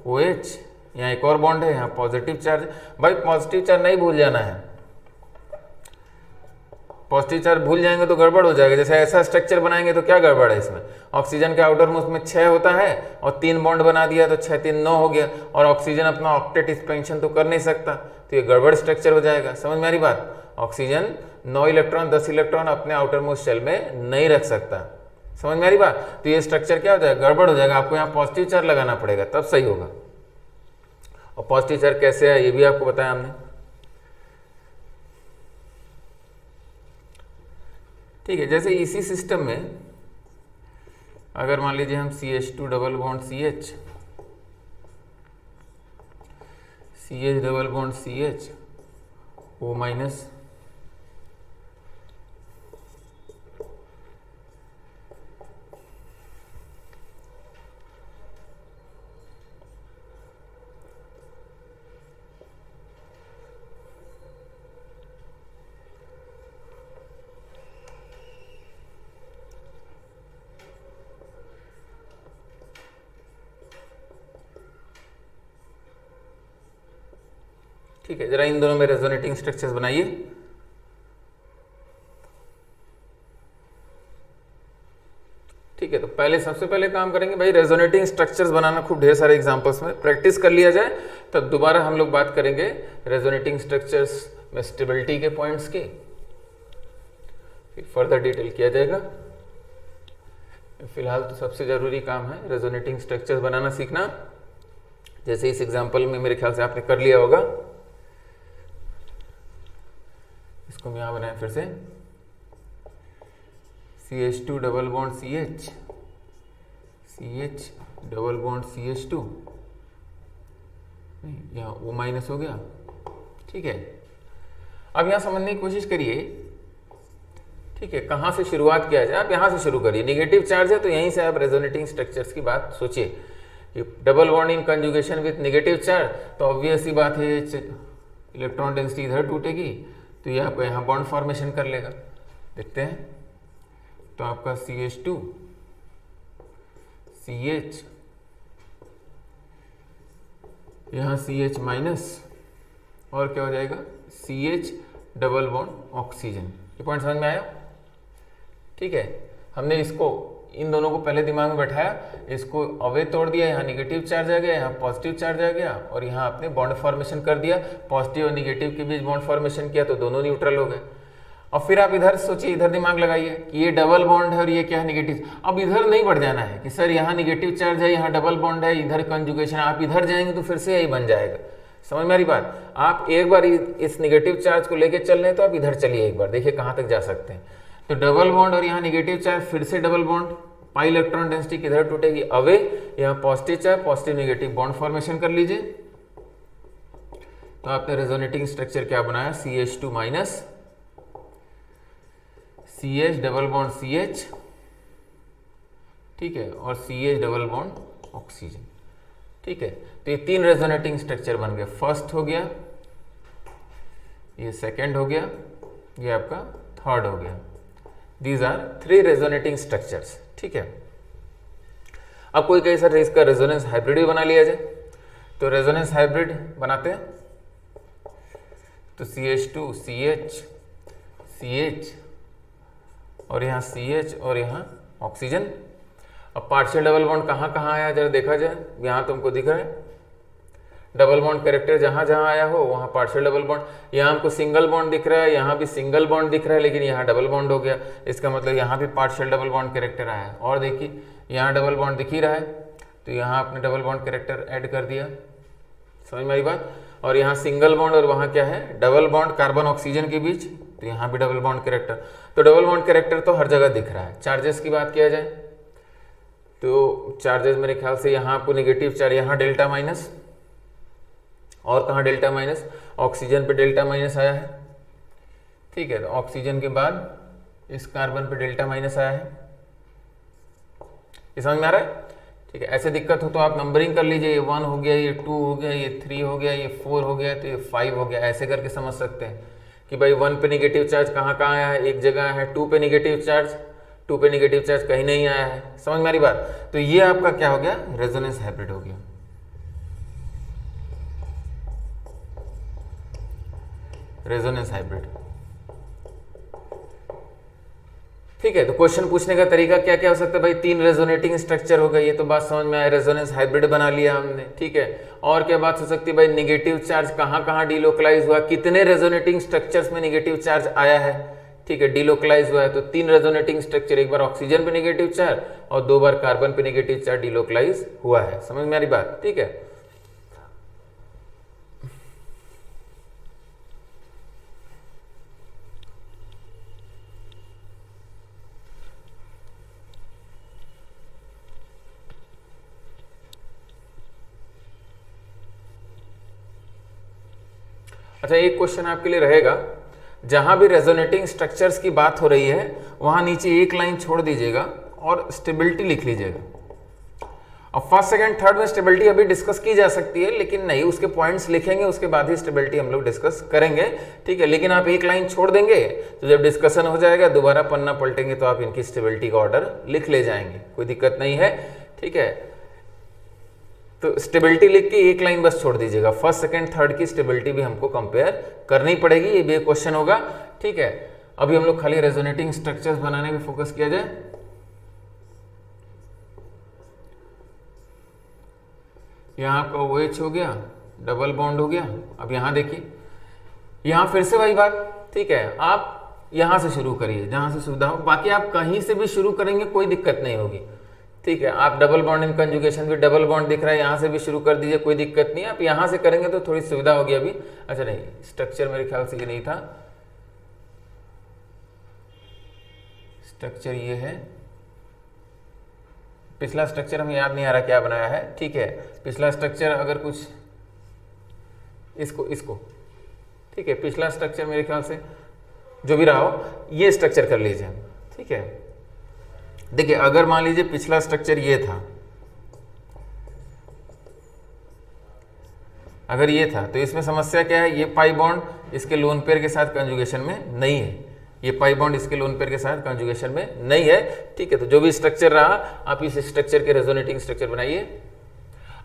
OH यहाँ एक और बॉन्ड है, यहाँ पॉजिटिव चार्ज। भाई पॉजिटिव चार्ज नहीं भूल जाना है, पॉजिटिव चार्ज भूल जाएंगे तो गड़बड़ हो जाएगा। जैसे ऐसा स्ट्रक्चर बनाएंगे तो क्या गड़बड़ है इसमें, ऑक्सीजन के आउटर मोस्ट में 6 होता है और 3 बॉन्ड बना दिया तो 6 3 9 हो गया, और ऑक्सीजन अपना ऑक्टेट एक्सपेंशन तो कर नहीं सकता, तो ये गड़बड़ स्ट्रक्चर हो जाएगा। समझ में आ रही बात, ऑक्सीजन 9 इलेक्ट्रॉन 10 इलेक्ट्रॉन अपने आउटर मोस्ट शेल में नहीं रख सकता। समझ में आ रही बात, तो ये स्ट्रक्चर क्या हो जाएगा, गड़बड़ हो जाएगा। आपको यहाँ पॉजिटिव चार्ज लगाना पड़ेगा तब सही होगा। और पॉजिटिव चार्ज कैसे है ये भी आपको बताया हमने, ठीक है। जैसे इसी सिस्टम में अगर मान लीजिए हम CH2 double bond CH, CH double bond CH O minus, ठीक है। जरा इन दोनों में रेजोनेटिंग स्ट्रक्चर्स बनाइए। ठीक है, तो पहले सबसे पहले काम करेंगे भाई रेजोनेटिंग स्ट्रक्चर्स बनाना, खूब ढेर सारे एग्जांपल्स में प्रैक्टिस कर लिया जाए, तब दोबारा हम लोग बात करेंगे रेजोनेटिंग स्ट्रक्चर्स में स्टेबिलिटी के पॉइंट्स की, फिर फर्दर डिटेल किया जाएगा। फिलहाल तो सबसे जरूरी काम है रेजोनेटिंग स्ट्रक्चर्स बनाना सीखना। जैसे इस एग्जाम्पल में मेरे ख्याल से आपने कर लिया होगा, इसको हम यहां बनाए फिर से, CH2 double bond CH, CH double bond CH2, यहाँ O माइनस हो गया। ठीक है, अब यहाँ समझने की कोशिश करिए, ठीक है, कहाँ से शुरुआत किया जाए। आप यहाँ से शुरू करिए, निगेटिव चार्ज है तो यहीं से आप रेजोनेटिंग स्ट्रक्चर्स की बात सोचिए कि double bond in conjugation with negative charge, तो ऑब्वियस सी बात है इलेक्ट्रॉन डेंसिटी इधर टूटेगी तो ये आपको यहाँ बॉन्ड फॉर्मेशन कर लेगा। देखते हैं, तो आपका CH2 CH, यहाँ CH माइनस, और क्या हो जाएगा CH डबल बॉन्ड ऑक्सीजन। ये पॉइंट समझ में आया? ठीक है, हमने इसको इन दोनों को पहले दिमाग में बैठाया, इसको अवे तोड़ दिया, यहाँ निगेटिव चार्ज आ गया, यहाँ पॉजिटिव चार्ज आ गया, और यहाँ आपने बॉन्ड फॉर्मेशन कर दिया, पॉजिटिव और निगेटिव के बीच बॉन्ड फॉर्मेशन किया तो दोनों न्यूट्रल हो गए। और फिर आप इधर सोचिए, इधर दिमाग लगाइए कि ये डबल बॉन्ड है और ये क्या है, निगेटिव। अब इधर नहीं बढ़ जाना है कि सर यहाँ निगेटिव चार्ज है, यहाँ डबल बॉन्ड है, इधर कंजुगेशन, आप इधर जाएंगे तो फिर से यही बन जाएगा। समझ में आ रही बात? आप एक बार इस निगेटिव चार्ज को लेके चल रहे हैं तो आप इधर चलिए, एक बार देखिए कहाँ तक जा सकते हैं। तो डबल बॉन्ड और यहाँ निगेटिव चार्ज, फिर से डबल बॉन्ड, पाई इलेक्ट्रॉन डेंसिटी किधर टूटेगी, अवे, यहाँ positive charge, positive negative bond formation कर लीजिए। तो आपने रेजोनेटिंग स्ट्रक्चर क्या बनाया, CH2 minus CH double bond CH, ठीक है, और CH डबल बॉन्ड ऑक्सीजन। ठीक है, तो ये 3 रेजोनेटिंग स्ट्रक्चर बन गए। फर्स्ट हो गया, ये सेकंड हो गया, ये आपका थर्ड हो गया। These are 3 resonating structures. ठीक है, अब कोई कहे सर इसका रेजोनेंस हाइब्रिड भी बना लिया जाए, तो रेजोनेंस हाइब्रिड बनाते हैं। तो CH2 CH CH और यहाँ CH और यहाँ ऑक्सीजन। अब पार्शियल डबल बॉन्ड कहाँ कहाँ आया जरा देखा जाए। यहाँ तुमको दिख रहा है डबल बॉन्ड कैरेक्टर, जहाँ जहाँ आया हो वहाँ पार्शियल डबल बॉन्ड। यहाँ हमको सिंगल बॉन्ड दिख रहा है, यहाँ भी सिंगल बॉन्ड दिख रहा है, लेकिन यहाँ डबल बॉन्ड हो गया, इसका मतलब यहाँ भी पार्शियल डबल बॉन्ड कैरेक्टर आया है। और देखिए यहाँ डबल बॉन्ड दिख ही रहा है, तो यहाँ आपने डबल बॉन्ड कैरेक्टर ऐड कर दिया। समझ में आई बात? और यहाँ सिंगल बॉन्ड और वहाँ क्या है, डबल बॉन्ड कार्बन ऑक्सीजन के बीच, तो यहाँ भी डबल बॉन्ड कैरेक्टर। तो डबल बॉन्ड कैरेक्टर तो हर जगह दिख रहा है। चार्जेस की बात किया जाए तो चार्जेस मेरे ख्याल से यहाँ आपको निगेटिव चार्ज, यहाँ डेल्टा माइनस, और कहाँ डेल्टा माइनस, ऑक्सीजन पे डेल्टा माइनस आया है। ठीक है, तो ऑक्सीजन के बाद इस कार्बन पे डेल्टा माइनस आया है। ये समझ में आ रहा है? ठीक है, ऐसे दिक्कत हो तो आप नंबरिंग कर लीजिए, ये 1 हो गया, ये 2 हो गया, ये 3 हो गया, ये 4 हो गया, तो ये 5 हो गया। ऐसे करके समझ सकते हैं कि भाई 1 पे निगेटिव चार्ज कहाँ कहाँ आया है, एक जगह है। 2 पे निगेटिव चार्ज, 2 पे निगेटिव चार्ज कहीं नहीं आया है। समझ में आ रही बात? तो ये आपका क्या हो गया, रेजोनेंस हाइब्रिड हो गया। Resonance hybrid. ठीक है, तो क्वेश्चन पूछने का तरीका क्या क्या हो सकता है भाई, 3 रेजोनेटिंग स्ट्रक्चर हो गए, ये तो बात समझ में आया, रेजोनेंस हाइब्रिड बना लिया हमने। ठीक है, और क्या बात हो सकती है भाई, निगेटिव चार्ज कहाँ कहाँ डिलोकलाइज हुआ, कितने रेजोनेटिंग स्ट्रक्चर्स में निगेटिव चार्ज आया है। ठीक है, डिलोकलाइज हुआ है तो 3 रेजोनेटिंग स्ट्रक्चर, एक बार ऑक्सीजन पे नेगेटिव चार्ज और 2 बार कार्बन पे नेगेटिव चार्ज डिलोकलाइज हुआ है। समझ में आ रही बात। ठीक है, अच्छा एक क्वेश्चन आपके लिए रहेगा, जहां भी रेजोनेटिंग स्ट्रक्चर्स की बात हो रही है वहां नीचे एक लाइन छोड़ दीजिएगा और स्टेबिलिटी लिख लीजिएगा। अब फर्स्ट सेकंड थर्ड में स्टेबिलिटी अभी डिस्कस की जा सकती है, लेकिन नहीं, उसके पॉइंट्स लिखेंगे उसके बाद ही स्टेबिलिटी हम लोग डिस्कस करेंगे। ठीक है, लेकिन आप एक लाइन छोड़ देंगे तो जब डिस्कशन हो जाएगा दोबारा पन्ना पलटेंगे तो आप इनकी स्टेबिलिटी का ऑर्डर लिख ले जाएंगे, कोई दिक्कत नहीं है। ठीक है, तो स्टेबिलिटी लिख के एक लाइन बस छोड़ दीजिएगा, फर्स्ट सेकंड थर्ड की स्टेबिलिटी भी हमको कंपेयर करनी पड़ेगी, ये भी एक क्वेश्चन होगा। ठीक है, अभी हम लोग खाली रेजोनेटिंग स्ट्रक्चर्स बनाने में फोकस किया जाए। यहाँ आपका OH हो गया, डबल बॉन्ड हो गया। अब यहाँ देखिए, यहाँ फिर से वही बात। ठीक है, आप यहाँ से शुरू करिए जहाँ से सुविधा हो, बाकी आप कहीं से भी शुरू करेंगे कोई दिक्कत नहीं होगी। ठीक है, आप डबल बॉन्ड इन कंजुगेशन भी डबल बॉन्ड दिख रहा है, यहाँ से भी शुरू कर दीजिए, कोई दिक्कत नहीं है। आप यहाँ से करेंगे तो थोड़ी सुविधा होगी अभी। अच्छा नहीं, स्ट्रक्चर मेरे ख्याल से ये नहीं था, स्ट्रक्चर ये है, पिछला स्ट्रक्चर हमें याद नहीं आ रहा क्या बनाया है। ठीक है, पिछला स्ट्रक्चर अगर कुछ इसको ठीक है, पिछला स्ट्रक्चर मेरे ख्याल से जो भी रहा हो ये स्ट्रक्चर कर लीजिए। ठीक है, देखिए अगर मान लीजिए पिछला स्ट्रक्चर ये था, अगर ये था तो इसमें समस्या क्या है, ये पाई बॉन्ड इसके लोन पेयर के साथ कंजुगेशन में नहीं है, ये पाई बॉन्ड इसके लोन पेयर के साथ कंजुगेशन में नहीं है। ठीक है, तो जो भी स्ट्रक्चर रहा आप इस स्ट्रक्चर के रेजोनेटिंग स्ट्रक्चर बनाइए।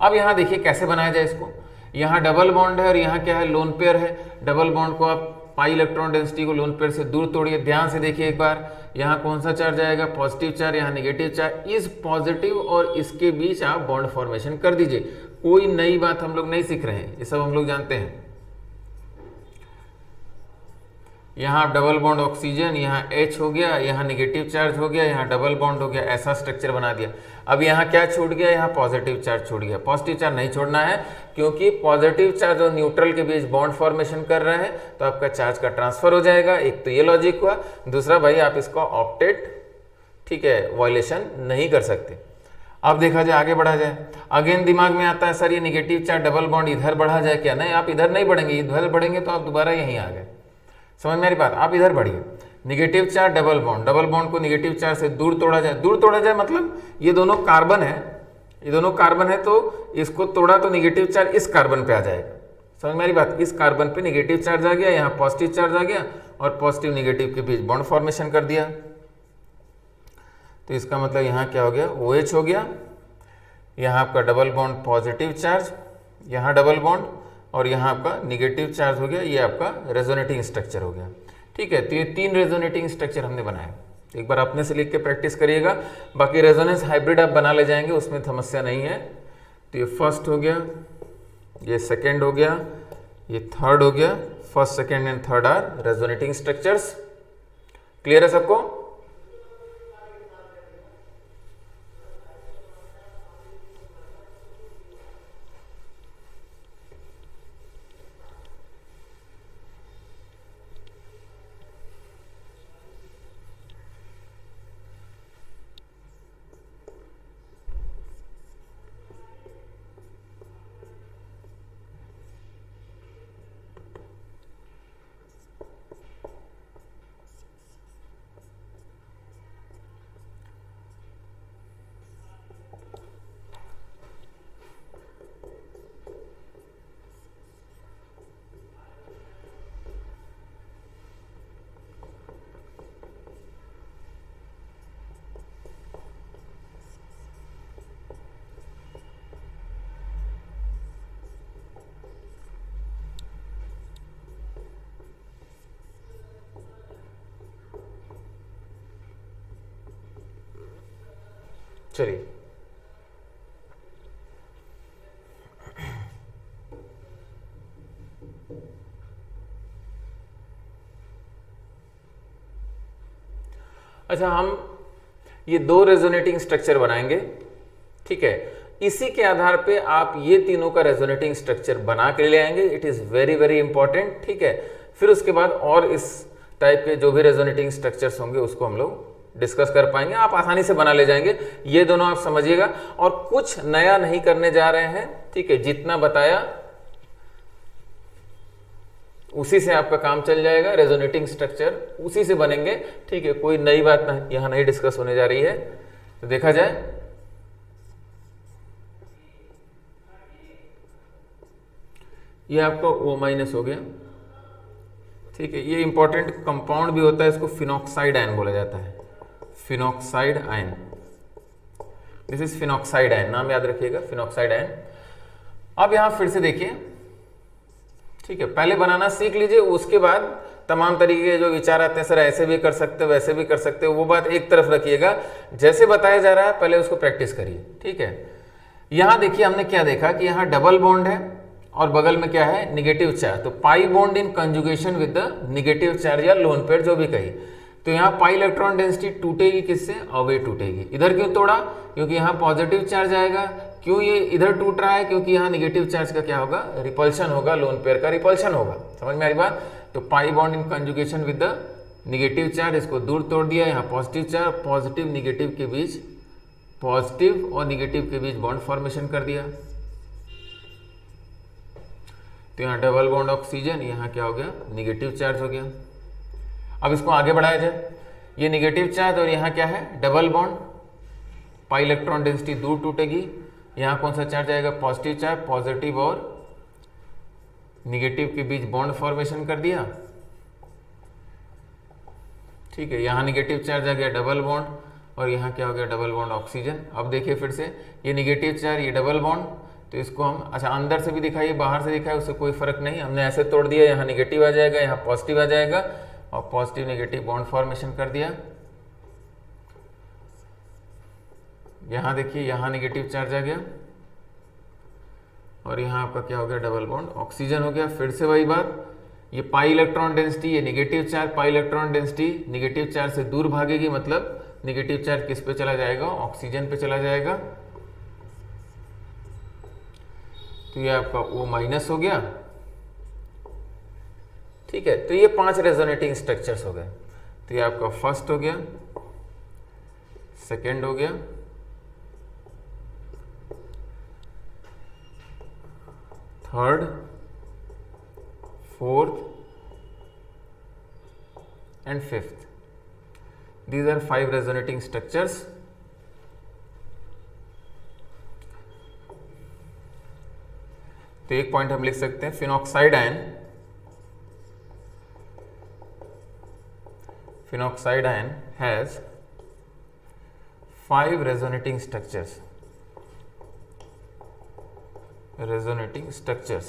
अब यहाँ देखिए कैसे बनाया जाए इसको, यहाँ डबल बॉन्ड है और यहाँ क्या है, लोन पेयर है। डबल बॉन्ड को आप पाई इलेक्ट्रॉन डेंसिटी को लोन पेयर से दूर तोड़िए, ध्यान से देखिए एक बार, यहाँ कौन सा चार्ज आएगा, पॉजिटिव चार्ज, यहाँ नेगेटिव चार्ज, इस पॉजिटिव और इसके बीच आप बॉन्ड फॉर्मेशन कर दीजिए। कोई नई बात हम लोग नहीं सीख रहे हैं, ये सब हम लोग जानते हैं। यहाँ डबल बॉन्ड ऑक्सीजन, यहाँ H हो गया, यहाँ नेगेटिव चार्ज हो गया, यहाँ डबल बॉन्ड हो गया, ऐसा स्ट्रक्चर बना दिया। अब यहाँ क्या छूट गया, यहाँ पॉजिटिव चार्ज छूट गया। पॉजिटिव चार्ज नहीं छोड़ना है, क्योंकि पॉजिटिव चार्ज और न्यूट्रल के बीच बॉन्ड फॉर्मेशन कर रहा है तो आपका चार्ज का ट्रांसफर हो जाएगा। एक तो ये लॉजिक हुआ, दूसरा भाई आप इसको ऑक्टेट, ठीक है, वायलेशन नहीं कर सकते। अब देखा जाए आगे बढ़ा जाए, अगेन दिमाग में आता है सर ये नेगेटिव चार्ज डबल बॉन्ड इधर बढ़ा जाए क्या, नहीं, आप इधर नहीं बढ़ेंगे, इधर बढ़ेंगे तो आप दोबारा यहीं आ गए। समझ मेरी बात, आप इधर बढ़िए, निगेटिव चार्ज डबल बॉन्ड को निगेटिव चार्ज से दूर तोड़ा जाए। दूर तोड़ा जाए मतलब ये दोनों कार्बन है, ये दोनों कार्बन है तो इसको तोड़ा तो निगेटिव चार्ज इस कार्बन पे आ जाएगा। समझ मेरी बात, इस कार्बन पे निगेटिव चार्ज आ गया, यहाँ पॉजिटिव चार्ज आ गया और पॉजिटिव निगेटिव के बीच बॉन्ड फॉर्मेशन कर दिया। तो इसका मतलब यहाँ क्या हो गया, OH हो गया, यहाँ आपका डबल बॉन्ड पॉजिटिव चार्ज, यहाँ डबल बॉन्ड और यहाँ आपका निगेटिव चार्ज हो गया, ये आपका रेजोनेटिंग स्ट्रक्चर हो गया। ठीक है, तो ये 3 रेजोनेटिंग स्ट्रक्चर हमने बनाए। एक बार अपने से लिख के प्रैक्टिस करिएगा, बाकी रेजोनेंस हाइब्रिड आप बना ले जाएंगे, उसमें समस्या नहीं है। तो ये फर्स्ट हो गया, ये सेकेंड हो गया, ये थर्ड हो गया। First second and third are resonating structures. Clear है सबको? चलिए अच्छा, हम ये दो रेजोनेटिंग स्ट्रक्चर बनाएंगे, ठीक है। इसी के आधार पे आप ये तीनों का रेजोनेटिंग स्ट्रक्चर बना के ले आएंगे। It is very very important, ठीक है। फिर उसके बाद और इस टाइप के जो भी रेजोनेटिंग स्ट्रक्चर्स होंगे उसको हम लोग डिस्कस कर पाएंगे, आप आसानी से बना ले जाएंगे। ये दोनों आप समझिएगा, और कुछ नया नहीं करने जा रहे हैं, ठीक है। जितना बताया उसी से आपका काम चल जाएगा, रेजोनेटिंग स्ट्रक्चर उसी से बनेंगे, ठीक है। कोई नई बात यहां नहीं डिस्कस होने जा रही है। तो देखा जाए, ये आपका O- हो गया, ठीक है। ये इंपॉर्टेंट कंपाउंड भी होता है, इसको फिनॉक्साइड आयन बोला जाता है, phenoxide ion. This is phenoxide ion, नाम याद रखिएगा, फिनॉक्साइड आयन। अब यहां फिर से देखिए, ठीक है। पहले बनाना सीख लीजिए, उसके बाद तमाम तरीके के जो विचार आते हैं, सर ऐसे भी कर सकते हो, वैसे भी कर सकते हो, वो बात एक तरफ रखिएगा। जैसे बताया जा रहा है पहले उसको प्रैक्टिस करिए, ठीक है। यहां देखिए हमने क्या देखा कि यहां डबल बॉन्ड है और बगल में क्या है, निगेटिव चार्ज। तो pi bond in conjugation with the negative charge या लोन पेयर, जो भी कही। तो यहाँ पाई इलेक्ट्रॉन डेंसिटी टूटेगी किससे, अवे टूटेगी। इधर क्यों तोड़ा, क्योंकि यहाँ पॉजिटिव चार्ज आएगा। क्यों ये इधर टूट रहा है, क्योंकि यहाँ निगेटिव चार्ज का क्या होगा, रिपल्शन होगा, लोन पेयर का रिपल्शन होगा। समझ में आ रही बात। तो pi bond in conjugation with the negative charge, इसको दूर तोड़ दिया। यहाँ पॉजिटिव चार्ज, पॉजिटिव निगेटिव के बीच, पॉजिटिव और निगेटिव के बीच बॉन्ड फॉर्मेशन कर दिया। तो यहाँ डबल बॉन्ड ऑक्सीजन, यहाँ क्या हो गया, निगेटिव चार्ज हो गया। अब इसको आगे बढ़ाया जाए, ये निगेटिव चार्ज और यहाँ क्या है, डबल बॉन्ड, पाई इलेक्ट्रॉन डेंसिटी दूर टूटेगी। यहाँ कौन सा चार्ज आएगा, पॉजिटिव चार्ज, पॉजिटिव और निगेटिव के बीच बॉन्ड फॉर्मेशन कर दिया, ठीक है। यहाँ निगेटिव चार्ज आ गया, डबल बॉन्ड, और यहाँ क्या हो गया, डबल बॉन्ड ऑक्सीजन। अब देखिए फिर से, ये निगेटिव चार्ज, ये डबल बॉन्ड, तो इसको हम, अच्छा अंदर से भी दिखाइए बाहर से दिखाए, उससे कोई फर्क नहीं, हमने ऐसे तोड़ दिया। यहाँ निगेटिव आ जाएगा, यहाँ पॉजिटिव आ जाएगा, और पॉजिटिव निगेटिव बॉन्ड फॉर्मेशन कर दिया। यहाँ देखिए, यहाँ निगेटिव चार्ज आ गया, और यहाँ आपका क्या हो गया, डबल बॉन्ड ऑक्सीजन हो गया। फिर से वही बात, ये पाई इलेक्ट्रॉन डेंसिटी, ये निगेटिव चार्ज, पाई इलेक्ट्रॉन डेंसिटी निगेटिव चार्ज से दूर भागेगी, मतलब निगेटिव चार्ज किस पे चला जाएगा, ऑक्सीजन पे चला जाएगा। तो ये आपका O- हो गया, ठीक है। तो ये 5 रेजोनेटिंग स्ट्रक्चर्स हो गए। तो ये आपका फर्स्ट हो गया, सेकेंड हो गया, third, fourth and fifth. These are 5 resonating structures. तो एक पॉइंट हम लिख सकते हैं, phenoxide ion, phenoxide ion has 5 resonating structures, resonating structures,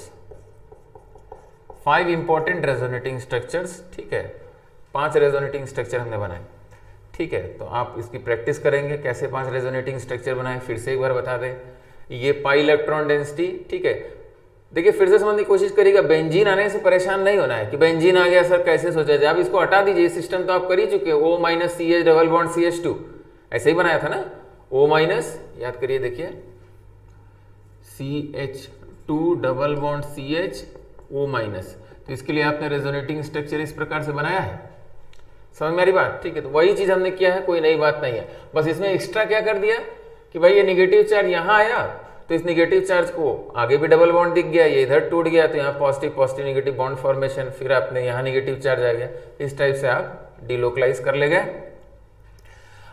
5 important resonating structures, ठीक है। 5 रेजोनेटिंग स्ट्रक्चर हमने बनाए, ठीक है। तो आप इसकी प्रैक्टिस करेंगे, कैसे 5 रेजोनेटिंग स्ट्रक्चर बनाए, फिर से एक बार बता दें। ये पाई इलेक्ट्रॉन डेंसिटी, ठीक है। देखिए फिर से समझने की कोशिश करिएगा, बेंजीन आने से परेशान नहीं होना है कि बेंजीन आ गया सर कैसे सोचा जाए। आप इसको हटा दीजिए, सिस्टम तो आप कर ही चुके हो। O- CH double bond CH2 ऐसे ही बनाया था ना, O- याद करिए, देखिए CH2 double bond CH O-। तो इसके लिए आपने रेजोनेटिंग स्ट्रक्चर इस प्रकार से बनाया है। समझ में आ रही बात, ठीक है। तो वही चीज हमने किया है, कोई नई बात नहीं है। बस इसमें एक्स्ट्रा क्या कर दिया कि भाई ये निगेटिव चार्ज यहाँ आया, तो इस निगेटिव चार्ज को आगे भी डबल बॉन्ड दिख गया, ये इधर टूट गया, तो यहाँ positive positive negative bond formation, फिर आपने यहाँ निगेटिव चार्ज आ गया। इस टाइप से आप डिलोकलाइज कर ले गए।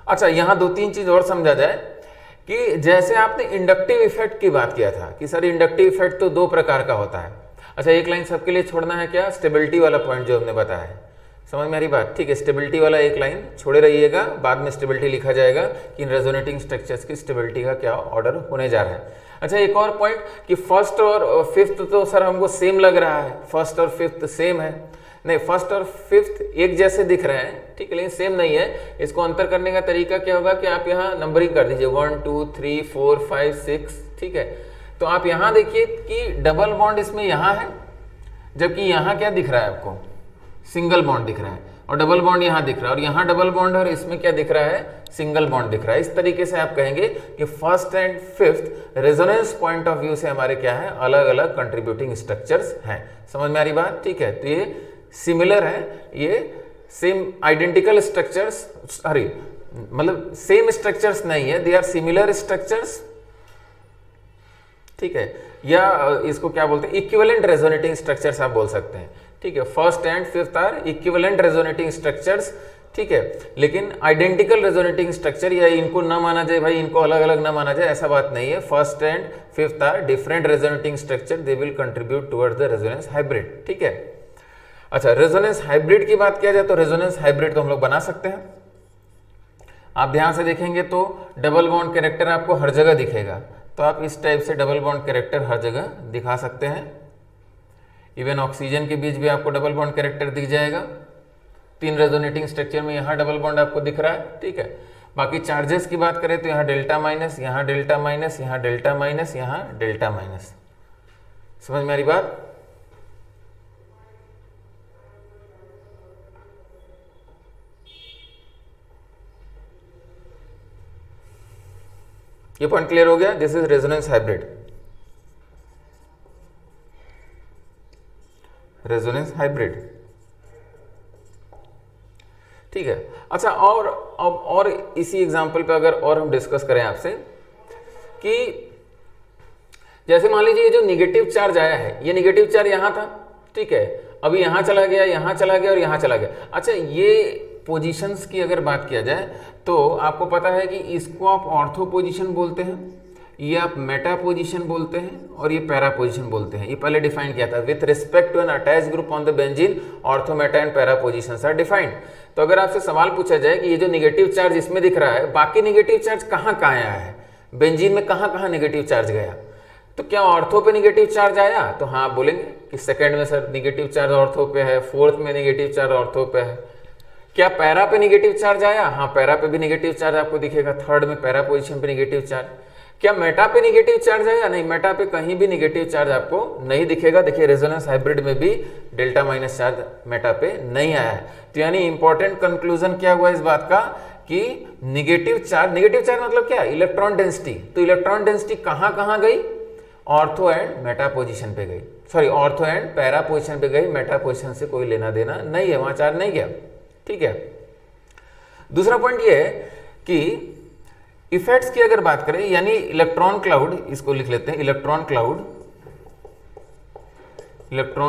अच्छा, यहाँ 2-3 चीज और समझा जाए कि जैसे आपने इंडक्टिव इफेक्ट की बात किया था कि सर इंडक्टिव इफेक्ट तो 2 प्रकार का होता है। अच्छा, एक लाइन सबके लिए छोड़ना है क्या, स्टेबिलिटी वाला पॉइंट जो हमने बताया है। समझ में आ रही बात, ठीक है। स्टेबिलिटी वाला एक लाइन छोड़े रहिएगा, बाद में स्टेबिलिटी लिखा जाएगा कि इन रेजोनेटिंग स्ट्रक्चर्स की स्टेबिलिटी का क्या ऑर्डर होने जा रहा है। अच्छा, एक और पॉइंट कि फर्स्ट और फिफ्थ तो सर हमको सेम लग रहा है, फर्स्ट और फिफ्थ सेम है, नहीं, फर्स्ट और फिफ्थ एक जैसे दिख रहे हैं, ठीक है, लेकिन सेम नहीं है। इसको अंतर करने का तरीका क्या होगा कि आप यहाँ नंबरिंग कर दीजिए 1 2 3 4 5 6, ठीक है। तो आप यहाँ देखिए कि डबल बॉन्ड इसमें यहाँ है, जबकि यहाँ क्या दिख रहा है आपको, सिंगल बॉन्ड दिख रहा है, और डबल बॉन्ड यहाँ दिख रहा है, और यहाँ डबल बॉन्ड है और इसमें क्या दिख रहा है, सिंगल बॉन्ड दिख रहा है। इस तरीके से आप कहेंगे कि first and fifth resonance point of view से हमारे क्या है, अलग अलग कंट्रीब्यूटिंग स्ट्रक्चर्स हैं। समझ में आ रही बात, ठीक है। तो ये सिमिलर है, ये सेम आइडेंटिकल स्ट्रक्चर्स, सॉरी मतलब सेम स्ट्रक्चर्स नहीं है, दे आर सिमिलर स्ट्रक्चर्स, ठीक है, या इसको क्या बोलते हैं, इक्विवेलेंट रेजोनेटिंग स्ट्रक्चर्स आप बोल सकते हैं, ठीक है। First and fifth are equivalent resonating structures, ठीक है, लेकिन आइडेंटिकल रेजोनेटिंग स्ट्रक्चर या इनको ना माना जाए भाई, इनको अलग अलग ना माना जाए, ऐसा बात नहीं है। First and fifth are different resonating structure, they will contribute towards the resonance hybrid, ठीक है। अच्छा, रेजोनेंस हाइब्रिड की बात किया जाए तो रेजोनेंस हाइब्रिड तो हम लोग बना सकते हैं। आप ध्यान से देखेंगे तो डबल बॉन्ड कैरेक्टर आपको हर जगह दिखेगा, तो आप इस टाइप से डबल बॉन्ड कैरेक्टर हर जगह दिखा सकते हैं। इवन ऑक्सीजन के बीच भी आपको डबल बॉन्ड कैरेक्टर दिख जाएगा, 3 रेजोनेटिंग स्ट्रक्चर में यहाँ डबल बॉन्ड आपको दिख रहा है, ठीक है। बाकी चार्जेस की बात करें तो यहाँ डेल्टा माइनस, यहाँ डेल्टा माइनस, यहाँ डेल्टा माइनस, यहाँ डेल्टा माइनस। समझ में आ रही बात? ये पॉइंट क्लियर हो गया? This is resonance hybrid, resonance hybrid, ठीक है। अच्छा, और इसी एग्जांपल पे अगर और हम डिस्कस करें आपसे कि जैसे मान लीजिए ये जो निगेटिव चार्ज आया है, ये निगेटिव चार्ज यहां था, ठीक है, अभी यहां चला गया, यहां चला गया और यहां चला गया। अच्छा, ये पोजीशंस की अगर बात किया जाए तो आपको पता है कि इसको आप ऑर्थो पोजीशन बोलते हैं, ये आप मेटा पोजीशन बोलते हैं, और ये पैरा पोजीशन बोलते हैं। ये पहले डिफाइन किया था, with respect to an attach group on the benzene ortho, meta and para positions are defined. तो अगर आपसे सवाल पूछा जाए कि ये जो निगेटिव चार्ज इसमें दिख रहा है, बाकी निगेटिव चार्ज कहाँ कहाँ आया है, बेंजीन में कहाँ कहाँ निगेटिव चार्ज गया, तो क्या ऑर्थो पे निगेटिव चार्ज आया? तो हाँ, आप बोलेंगे कि सेकंड में सर निगेटिव चार्ज ऑर्थो पे है, फोर्थ में निगेटिव चार्ज ऑर्थो पे है। क्या पैरा पे निगेटिव चार्ज आया? हाँ, पैरा पे भी निगेटिव चार्ज आपको दिखेगा, थर्ड में पैरा पोजीशन पे निगेटिव चार्ज। क्या मेटा पे निगेटिव चार्ज आया? नहीं, मेटा पे कहीं भी निगेटिव चार्ज आपको नहीं दिखेगा। देखिए, रेजोनेंस हाइब्रिड में भी डेल्टा माइनस चार्ज मेटा पे नहीं आया है। तो यानी इंपॉर्टेंट कंक्लूजन क्या हुआ इस बात का कि निगेटिव चार्ज मतलब क्या? Electron density. तो इलेक्ट्रॉन डेंसिटी कहाँ कहाँ गई? ऑर्थो एंड मेटा पोजीशन पे गई, sorry ortho and para position पे गई, मेटा पोजीशन से कोई लेना देना नहीं है, वहां चार्ज नहीं गया, ठीक है। दूसरा पॉइंट ये है कि इफेक्ट्स की अगर बात करें, यानी इलेक्ट्रॉन क्लाउड, इसको लिख लेते हैं इलेक्ट्रॉन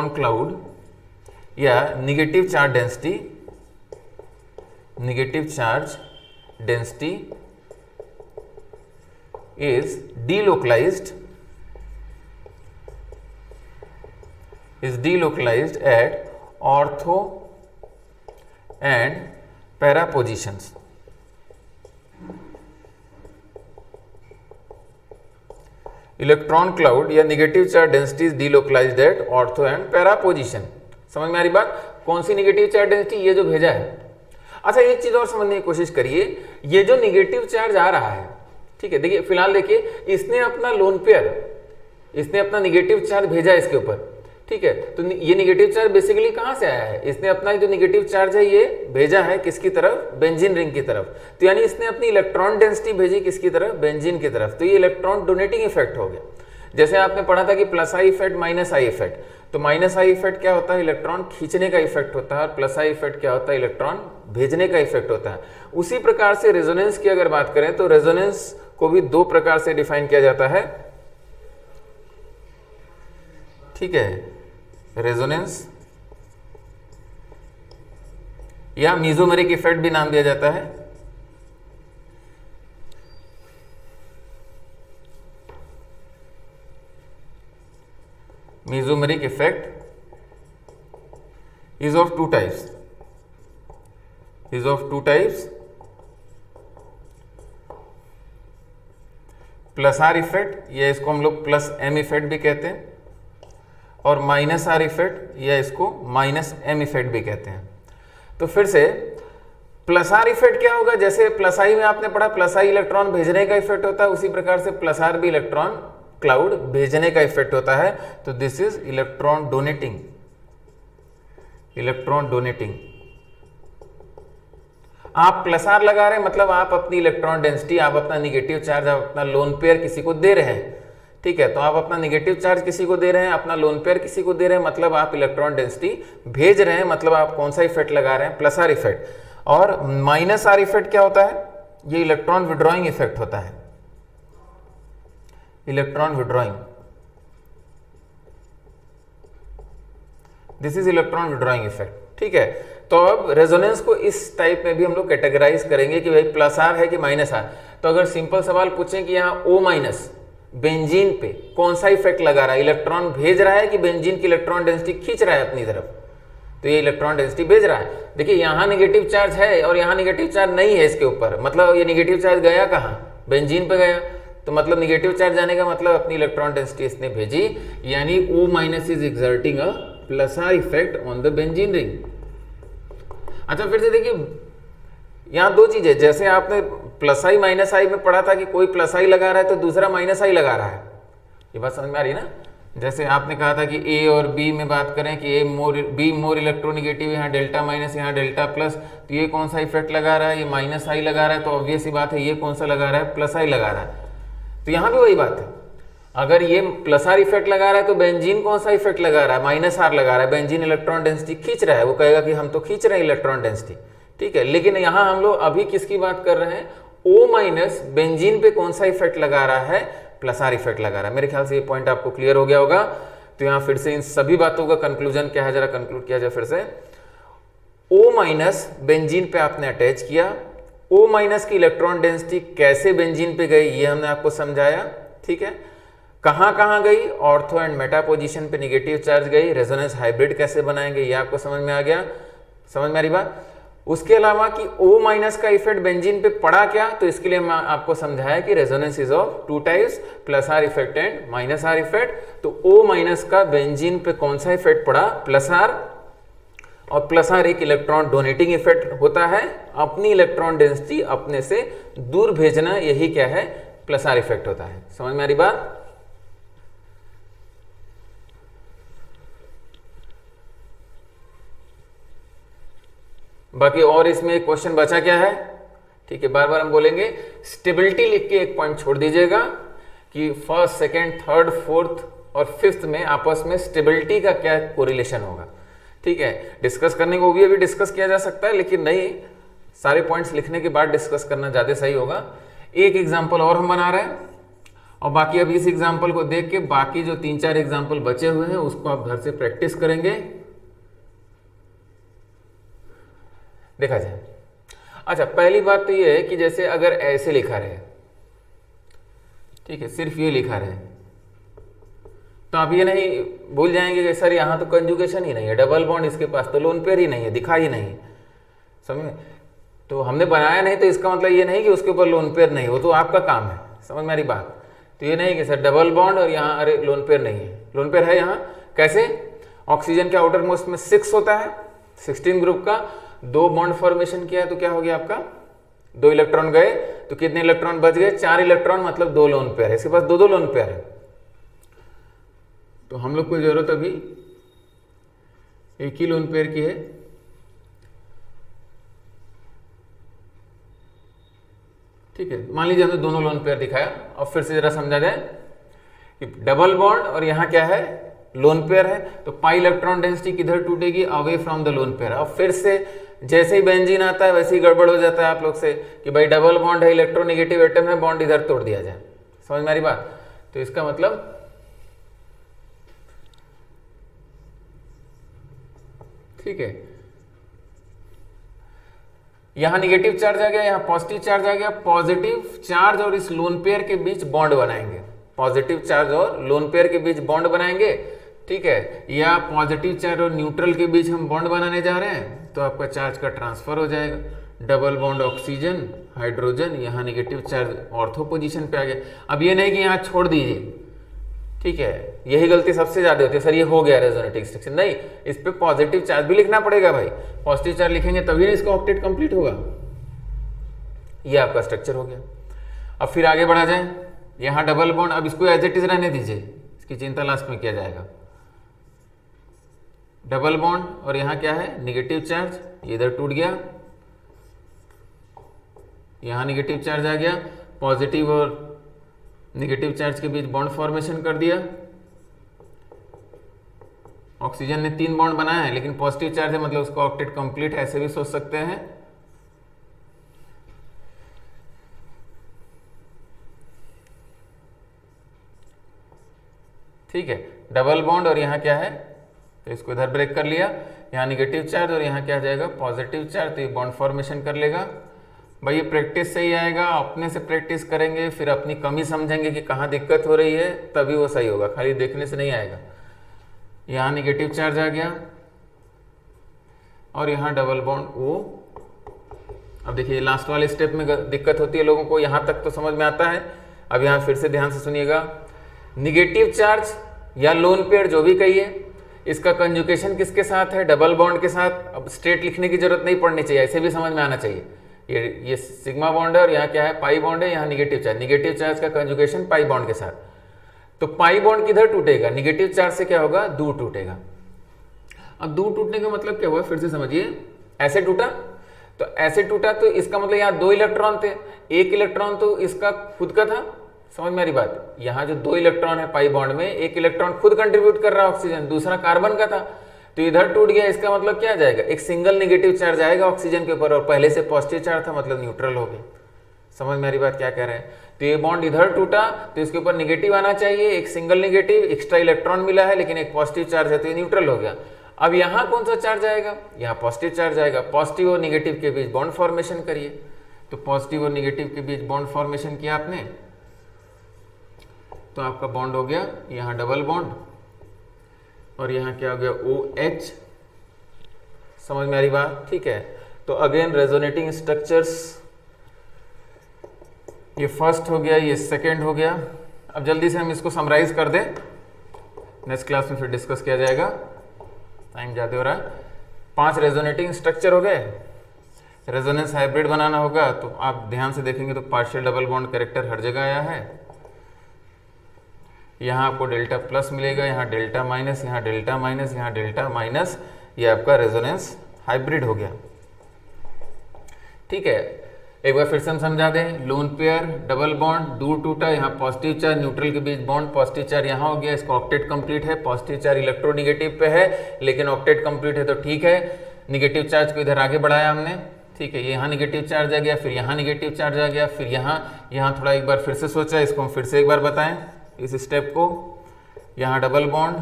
क्लाउड या negative charge density is delocalized at ortho and para positions. Electron cloud या negative charge density is delocalised at ortho and para position. समझ में आ रही बात? कौन सी निगेटिव चार्ज डेंसिटी? ये जो भेजा है। अच्छा, एक चीज और समझने की कोशिश करिए, ये जो निगेटिव चार्ज आ रहा है, ठीक है, देखिए फिलहाल देखिए, इसने अपना लोन पेयर, इसने अपना निगेटिव चार्ज भेजा इसके ऊपर, ठीक है। तो ये निगेटिव चार्ज बेसिकली कहां से आया है? इसने अपना जो निगेटिव चार्ज है ये भेजा है किसकी तरफ? बेंजीन रिंग की तरफ। तो यानी इसने अपनी इलेक्ट्रॉन डेंसिटी भेजी किसकी तरफ? बेंजीन की तरफ। तो ये इलेक्ट्रॉन डोनेटिंग इफेक्ट हो गया। जैसे आपने पढ़ा था कि plus I effect minus I effect, तो माइनस आई इफेक्ट क्या होता है? इलेक्ट्रॉन खींचने का इफेक्ट होता है, और प्लस आई इफेक्ट क्या होता है? इलेक्ट्रॉन भेजने का इफेक्ट होता है। उसी प्रकार से रेजोनेंस की अगर बात करें तो रेजोनेंस को भी दो प्रकार से डिफाइन किया जाता है, ठीक है, रेजोनेंस या मीजोमेरिक इफेक्ट भी नाम दिया जाता है। Mesomeric effect is of two types, plus are effect, या इसको हम लोग प्लस एम इफेक्ट भी कहते हैं, और माइनस आर इफेक्ट या इसको माइनस एम इफेक्ट भी कहते हैं। तो फिर से प्लस आर इफेक्ट क्या होगा, जैसे प्लस आई में आपने पढ़ा प्लस आई इलेक्ट्रॉन भेजने का इफेक्ट होता है, उसी प्रकार से प्लस आर भी इलेक्ट्रॉन क्लाउड भेजने का इफेक्ट होता है। तो this is electron donating, electron donating. आप प्लस आर लगा रहे हैं मतलब आप अपनी इलेक्ट्रॉन डेंसिटी, आप अपना निगेटिव चार्ज, आप अपना लोन पेयर किसी को दे रहे हैं, ठीक है। तो आप अपना निगेटिव चार्ज किसी को दे रहे हैं, अपना लोन पेयर किसी को दे रहे हैं, मतलब आप इलेक्ट्रॉन डेंसिटी भेज रहे हैं, मतलब आप कौन सा इफेक्ट लगा रहे हैं, प्लस आर इफेक्ट। और माइनस आर इफेक्ट क्या होता है, ये इलेक्ट्रॉन विड्रॉइंग इफेक्ट होता है, electron withdrawing, this is electron withdrawing effect, ठीक है। तो अब रेजोनेंस को इस टाइप में भी हम लोग कैटेगराइज करेंगे कि भाई प्लस आर है कि माइनस आर। तो अगर सिंपल सवाल पूछें कि यहाँ O माइनस बेंजीन पे कौन सा इफेक्ट लगा रहा है, इलेक्ट्रॉन भेज रहा है कि बेंजीन की इलेक्ट्रॉन डेंसिटी खींच रहा है अपनी तरफ, तो ये इलेक्ट्रॉन डेंसिटी भेज रहा है। देखिए यहाँ नेगेटिव चार्ज है और यहाँ नेगेटिव चार्ज नहीं है इसके ऊपर, मतलब ये नेगेटिव चार्ज गया कहाँ, बेंजीन पे गया, तो मतलब नेगेटिव चार्ज जाने का मतलब अपनी इलेक्ट्रॉन डेंसिटी इसने भेजी, यानी O minus is exerting a plus are effect on the benzene ring. अच्छा फिर से देखिए यहाँ दो चीजें, जैसे आपने प्लस आई माइनस आई में पढ़ा था कि कोई प्लस आई लगा रहा है तो दूसरा माइनस आई लगा रहा है, ये बात समझ में आ रही है ना। जैसे आपने कहा था कि ए और बी में बात करें कि बी मोर इलेक्ट्रोनिगेटिव, यहाँ डेल्टा माइनस यहाँ डेल्टा प्लस, तो ये कौन सा इफेक्ट लगा रहा है, ये माइनस आई लगा रहा है, तो ऑब्वियस ही बात है ये कौन सा लगा रहा है, प्लस आई लगा रहा है। तो यहाँ भी वही बात है, अगर ये प्लस आर इफेक्ट लगा रहा है तो बेंजीन कौन सा इफेक्ट लगा रहा है, माइनस आर लगा रहा है, बेंजीन इलेक्ट्रॉन डेंसिटी खींच रहा है, वो कहेगा कि हम तो खींच रहे हैं इलेक्ट्रॉन डेंसिटी, ठीक है। लेकिन यहाँ हम लोग अभी किसकी बात कर रहे हैं, O माइनस बेंजीन पे कौन सा इफेक्ट लगा रहा है, प्लस आर इफेक्ट लगा रहा है। मेरे ख्याल से ये पॉइंट आपको क्लियर हो गया होगा। तो यहाँ फिर से इन सभी बातों का कंक्लूजन क्या है, जरा कंक्लूड किया जाए फिर से। O माइनस बेंजीन पे आपने अटैच किया, O माइनस की इलेक्ट्रॉन डेंसिटी कैसे बेंजीन पे गई ये हमने आपको समझाया, ठीक है। कहाँ कहाँ गई, ऑर्थो एंड मेटा पोजीशन पे नेगेटिव चार्ज गई, रेजोनेंस हाइब्रिड कैसे बनाएंगे ये आपको समझ में आ गया, समझ में आ रही बात। उसके अलावा कि O माइनस का इफेक्ट बेंजीन पे पड़ा क्या, तो इसके लिए हम आपको समझाया कि resonance is of two types, plus are effect and minus are effect. तो O माइनस का बेंजीन पे कौन सा इफेक्ट पड़ा, प्लस आर, और प्लस आर एक इलेक्ट्रॉन डोनेटिंग इफेक्ट होता है, अपनी इलेक्ट्रॉन डेंसिटी अपने से दूर भेजना, यही क्या है, प्लस आर इफेक्ट होता है। समझ में आ रही बात। बाकी और इसमें एक क्वेश्चन बचा क्या है, ठीक है, बार बार हम बोलेंगे, स्टेबिलिटी लिख के एक पॉइंट छोड़ दीजिएगा कि फर्स्ट सेकंड थर्ड फोर्थ और फिफ्थ में आपस में स्टेबिलिटी का क्या कोरिलेशन होगा, ठीक है। डिस्कस करने को भी अभी डिस्कस किया जा सकता है, लेकिन नहीं, सारे पॉइंट्स लिखने के बाद डिस्कस करना ज्यादा सही होगा। एक एग्जाम्पल और हम बना रहे हैं, और बाकी अभी इस एग्जाम्पल को देख के बाकी जो 3-4 एग्जाम्पल बचे हुए हैं उसको आप घर से प्रैक्टिस करेंगे, देखा जाए। अच्छा पहली बात तो ये है कि जैसे अगर ऐसे लिखा रहे, ठीक है, सिर्फ ये लिखा रहे, तो आप ये नहीं भूल जाएंगे कि सर यहाँ तो कंजुगेशन ही नहीं है, डबल बॉन्ड इसके पास तो लोन पेयर ही नहीं है, दिखा ही नहीं, समझे। तो हमने बनाया नहीं तो इसका मतलब ये नहीं कि उसके ऊपर लोन पेयर नहीं, वो तो आपका काम है, समझ में आ रही बात। तो ये नहीं कि सर डबल बॉन्ड और यहाँ अरे लोन पेयर नहीं है, लोन पेयर है यहाँ। कैसे, ऑक्सीजन के आउटर मोस्ट में 6 होता है, 16 ग्रुप का, 2 बॉन्ड फॉर्मेशन किया है, तो क्या हो गया आपका, 2 इलेक्ट्रॉन गए, तो कितने इलेक्ट्रॉन बच गए, 4 इलेक्ट्रॉन, मतलब 2 लोन पेयर है, इसके पास 2 लोन पेयर है। तो हम लोग को जरूरत अभी एक ही लोन पेयर की है, ठीक है। मान लीजिए हमने दोनों लोन पेयर दिखाया, और फिर से जरा समझा जाए कि डबल बॉन्ड और यहाँ क्या है, लोन पेयर है, तो पाई इलेक्ट्रॉन डेंसिटी किधर टूटेगी, away from the lone pair. और फिर से जैसे ही बेंजीन आता है वैसे ही गड़बड़ हो जाता है आप लोग से कि भाई डबल बॉन्ड है, इलेक्ट्रोनेगेटिव एटम है, बॉन्ड इधर तोड़ दिया जाए, समझ में आ रही बात। तो इसका मतलब ठीक है, यहां निगेटिव चार्ज आ गया, यहां पॉजिटिव चार्ज आ गया, पॉजिटिव चार्ज और इस लोन पेयर के बीच बॉन्ड बनाएंगे, पॉजिटिव चार्ज और लोन पेयर के बीच बॉन्ड बनाएंगे, ठीक है। या पॉजिटिव चार्ज और न्यूट्रल के बीच हम बॉन्ड बनाने जा रहे हैं, तो आपका चार्ज का ट्रांसफर हो जाएगा, डबल बॉन्ड ऑक्सीजन हाइड्रोजन, यहाँ नेगेटिव चार्ज ऑर्थो पोजीशन पे आ गया। अब ये नहीं कि यहाँ छोड़ दीजिए, ठीक है, यही गलती सबसे ज्यादा होती है, सर ये हो गया रेजोनेटिंग स्ट्रक्चर, नहीं, इस पे पॉजिटिव चार्ज भी लिखना पड़ेगा भाई, पॉजिटिव चार्ज लिखेंगे तभी ना इसका ऑक्टेट कंप्लीट होगा। ये आपका स्ट्रक्चर हो गया। अब फिर आगे बढ़ा जाए, यहां डबल बॉन्ड, अब इसको एज इट इज रहने दीजिए, इसकी चिंता लास्ट में किया जाएगा। डबल बॉन्ड और यहां क्या है, निगेटिव चार्ज, ये इधर टूट गया, यहां निगेटिव चार्ज आ गया, पॉजिटिव और निगेटिव चार्ज के बीच बॉन्ड फॉर्मेशन कर दिया। ऑक्सीजन ने 3 बॉन्ड बनाया है, लेकिन पॉजिटिव चार्ज है मतलब उसका ऑक्टेट कंप्लीट है, ऐसे भी सोच सकते हैं। ठीक है, डबल बॉन्ड और यहां क्या है, तो इसको इधर ब्रेक कर लिया, यहां निगेटिव चार्ज और यहां क्या जाएगा, पॉजिटिव चार्ज, तो ये बॉन्ड फॉर्मेशन कर लेगा। भाई ये प्रैक्टिस से ही आएगा, अपने से प्रैक्टिस करेंगे, फिर अपनी कमी समझेंगे कि कहाँ दिक्कत हो रही है, तभी वो सही होगा, खाली देखने से नहीं आएगा। यहाँ निगेटिव चार्ज आ गया और यहाँ डबल बॉन्ड ओ। अब देखिए लास्ट वाले स्टेप में दिक्कत होती है लोगों को, यहाँ तक तो समझ में आता है। अब यहाँ फिर से ध्यान से सुनिएगा, निगेटिव चार्ज या लोन पेयर जो भी कहिए, इसका कंजुगेशन किसके साथ है, डबल बॉन्ड के साथ। अब स्ट्रेट लिखने की जरूरत नहीं पड़नी चाहिए, ऐसे भी समझ में आना चाहिए। ये सिग्मा बॉन्ड है और यहाँ क्या है, पाई बॉन्ड है, यहाँ निगेटिव चार्ज, निगेटिव चार्ज का कंजुगेशन पाई बॉन्ड के साथ। तो पाई बॉन्ड किधर टूटेगा, निगेटिव चार्ज से क्या होगा, दूर टूटेगा। अब दूर टूटने का मतलब क्या हुआ, फिर से समझिए, ऐसे टूटा, तो ऐसे टूटा तो इसका मतलब यहाँ 2 इलेक्ट्रॉन थे, एक इलेक्ट्रॉन तो इसका खुद का था, समझ में आ रही बात। यहाँ जो 2 इलेक्ट्रॉन है पाई बॉन्ड में, एक इलेक्ट्रॉन खुद कंट्रीब्यूट कर रहा है ऑक्सीजन, दूसरा कार्बन का था, तो इधर टूट गया। इसका मतलब क्या जाएगा, एक सिंगल नेगेटिव चार्ज आएगा ऑक्सीजन के ऊपर, और पहले से पॉजिटिव चार्ज था मतलब न्यूट्रल हो गया। समझ में आ रही बात क्या कह रहे हैं। तो ये बॉन्ड इधर टूटा तो इसके ऊपर नेगेटिव आना चाहिए, एक सिंगल नेगेटिव, एक्स्ट्रा इलेक्ट्रॉन मिला है लेकिन एक पॉजिटिव चार्ज है तो ये न्यूट्रल हो गया। अब यहाँ कौन सा चार्ज आएगा, यहाँ पॉजिटिव चार्ज आएगा। पॉजिटिव और निगेटिव के बीच बॉन्ड फॉर्मेशन करिए, तो पॉजिटिव और निगेटिव के बीच बॉन्ड फॉर्मेशन किया आपने, तो आपका बॉन्ड हो गया यहाँ डबल बॉन्ड और यहाँ क्या हो गया, OH। समझ में आ रही बात, ठीक है। तो अगेन रेजोनेटिंग स्ट्रक्चर्स, ये फर्स्ट हो गया, ये सेकंड हो गया। अब जल्दी से हम इसको समराइज कर दें, नेक्स्ट क्लास में फिर डिस्कस किया जाएगा, टाइम ज़्यादा हो रहा है। 5 रेजोनेटिंग स्ट्रक्चर हो गए। रेजोनेंस हाइब्रिड बनाना होगा तो आप ध्यान से देखेंगे तो पार्शियल डबल बॉन्ड कैरेक्टर हर जगह आया है। यहाँ आपको डेल्टा प्लस मिलेगा, यहाँ डेल्टा माइनस, यहाँ डेल्टा माइनस, यहाँ डेल्टा माइनस, ये आपका रेजोनेंस हाइब्रिड हो गया। ठीक है, एक बार फिर से हम समझा दें, लोन पेयर, डबल बॉन्ड, दूर टूटा, यहाँ पॉजिटिव चार्ज, न्यूट्रल के बीच बॉन्ड, पॉजिटिव चार्ज यहाँ हो गया, इसका ऑक्टेट कंप्लीट है, पॉजिटिव चार्ज इलेक्ट्रोनिगेटिव पे है लेकिन ऑक्टेट कंप्लीट है तो ठीक है। निगेटिव चार्ज को इधर आगे बढ़ाया हमने, ठीक है, यहाँ निगेटिव चार्ज आ गया, फिर यहाँ निगेटिव चार्ज आ गया, फिर यहाँ थोड़ा एक बार फिर से सोचा, इसको हम फिर से एक बार बताएं इस स्टेप को। यहाँ डबल बॉन्ड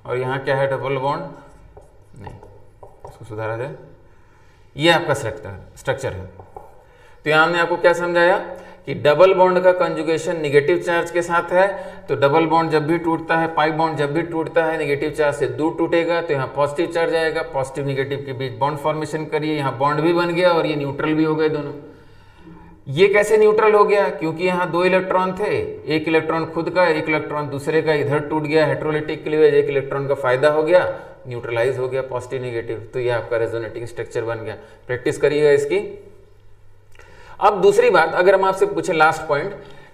और यहाँ क्या है, डबल बॉन्ड नहीं, इसको सुधारा जाए, ये आपका स्ट्रक्चर है। तो यहाँ हमने आपको क्या समझाया कि डबल बॉन्ड का कंजुगेशन निगेटिव चार्ज के साथ है, तो डबल बॉन्ड जब भी टूटता है, पाई बॉन्ड जब भी टूटता है, निगेटिव चार्ज से दूर टूटेगा, तो यहाँ पॉजिटिव चार्ज आएगा, पॉजिटिव निगेटिव के बीच बॉन्ड फॉर्मेशन करिए, यहाँ बॉन्ड भी बन गया और ये न्यूट्रल भी हो गए दोनों। ये कैसे न्यूट्रल हो गया, क्योंकि यहाँ 2 इलेक्ट्रॉन थे, एक इलेक्ट्रॉन खुद का, एक इलेक्ट्रॉन दूसरे का, इधर टूट गया, हेटेरोलिटिक क्लीवेज, एक इलेक्ट्रॉन का फायदा हो गया, न्यूट्रलाइज हो गया पॉजिटिव निगेटिव, तो ये आपका रेजोनेटिंग स्ट्रक्चर बन गया। प्रैक्टिस करिएगा इसकी। अब दूसरी बात, अगर हम आपसे पूछे लास्ट पॉइंट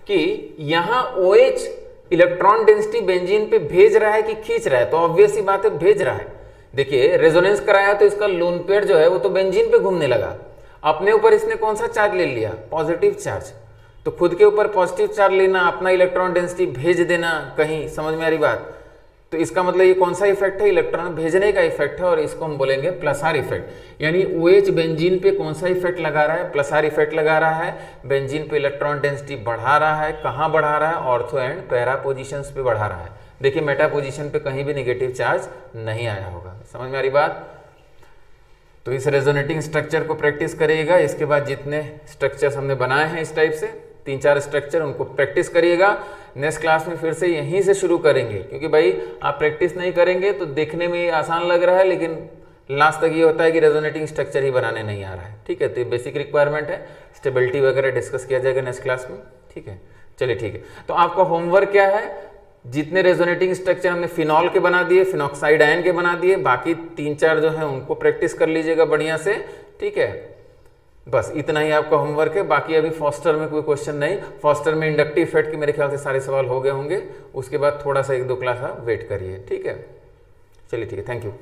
कि यहाँ OH इलेक्ट्रॉन डेंसिटी बेंजीन पे भेज रहा है कि खींच रहा है, तो ऑब्वियस ही बात है भेज रहा है। देखिए रेजोनेंस कराया तो इसका लोन पेयर जो है वो तो बेंजीन पे घूमने लगा, अपने ऊपर इसने कौन सा चार्ज ले लिया, पॉजिटिव चार्ज, तो खुद के ऊपर पॉजिटिव चार्ज लेना, अपना इलेक्ट्रॉन डेंसिटी भेज देना कहीं, समझ में आ रही बात। तो इसका मतलब ये कौन सा इफेक्ट है, इलेक्ट्रॉन भेजने का इफेक्ट है, और इसको हम बोलेंगे प्लस आर इफेक्ट। यानी OH बेंजीन पे कौन सा इफेक्ट लगा रहा है, प्लस आर इफेक्ट लगा रहा है, बेंजीन पे इलेक्ट्रॉन डेंसिटी बढ़ा रहा है। कहाँ बढ़ा रहा है, ऑर्थो एंड पैरा पोजिशंस पे बढ़ा रहा है। देखिए मेटा पोजिशन पे कहीं भी नेगेटिव चार्ज नहीं आया होगा, समझ में आ रही बात। तो इस रेजोनेटिंग स्ट्रक्चर को प्रैक्टिस करिएगा। इसके बाद जितने स्ट्रक्चर्स हमने बनाए हैं इस टाइप से 3-4 स्ट्रक्चर, उनको प्रैक्टिस करिएगा। नेक्स्ट क्लास में फिर से यहीं से शुरू करेंगे, क्योंकि भाई आप प्रैक्टिस नहीं करेंगे तो देखने में आसान लग रहा है, लेकिन लास्ट तक ये होता है कि रेजोनेटिंग स्ट्रक्चर ही बनाने नहीं आ रहा है। ठीक है, तो ये बेसिक रिक्वायरमेंट है, स्टेबिलिटी वगैरह डिस्कस किया जाएगा नेक्स्ट क्लास में। ठीक है, चलिए ठीक है। तो आपका होमवर्क क्या है, जितने रेजोनेटिंग स्ट्रक्चर हमने फिनॉल के बना दिए, फिनॉक्साइड आयन के बना दिए, बाकी 3-4 जो है उनको प्रैक्टिस कर लीजिएगा बढ़िया से, ठीक है। बस इतना ही आपका होमवर्क है, बाकी अभी फॉस्टर में कोई क्वेश्चन नहीं। फॉस्टर में इंडक्टिव इफेक्ट के मेरे ख्याल से सारे सवाल हो गए होंगे, उसके बाद थोड़ा सा 1-2 क्लास आप वेट करिए, ठीक है। चलिए ठीक है, थैंक यू।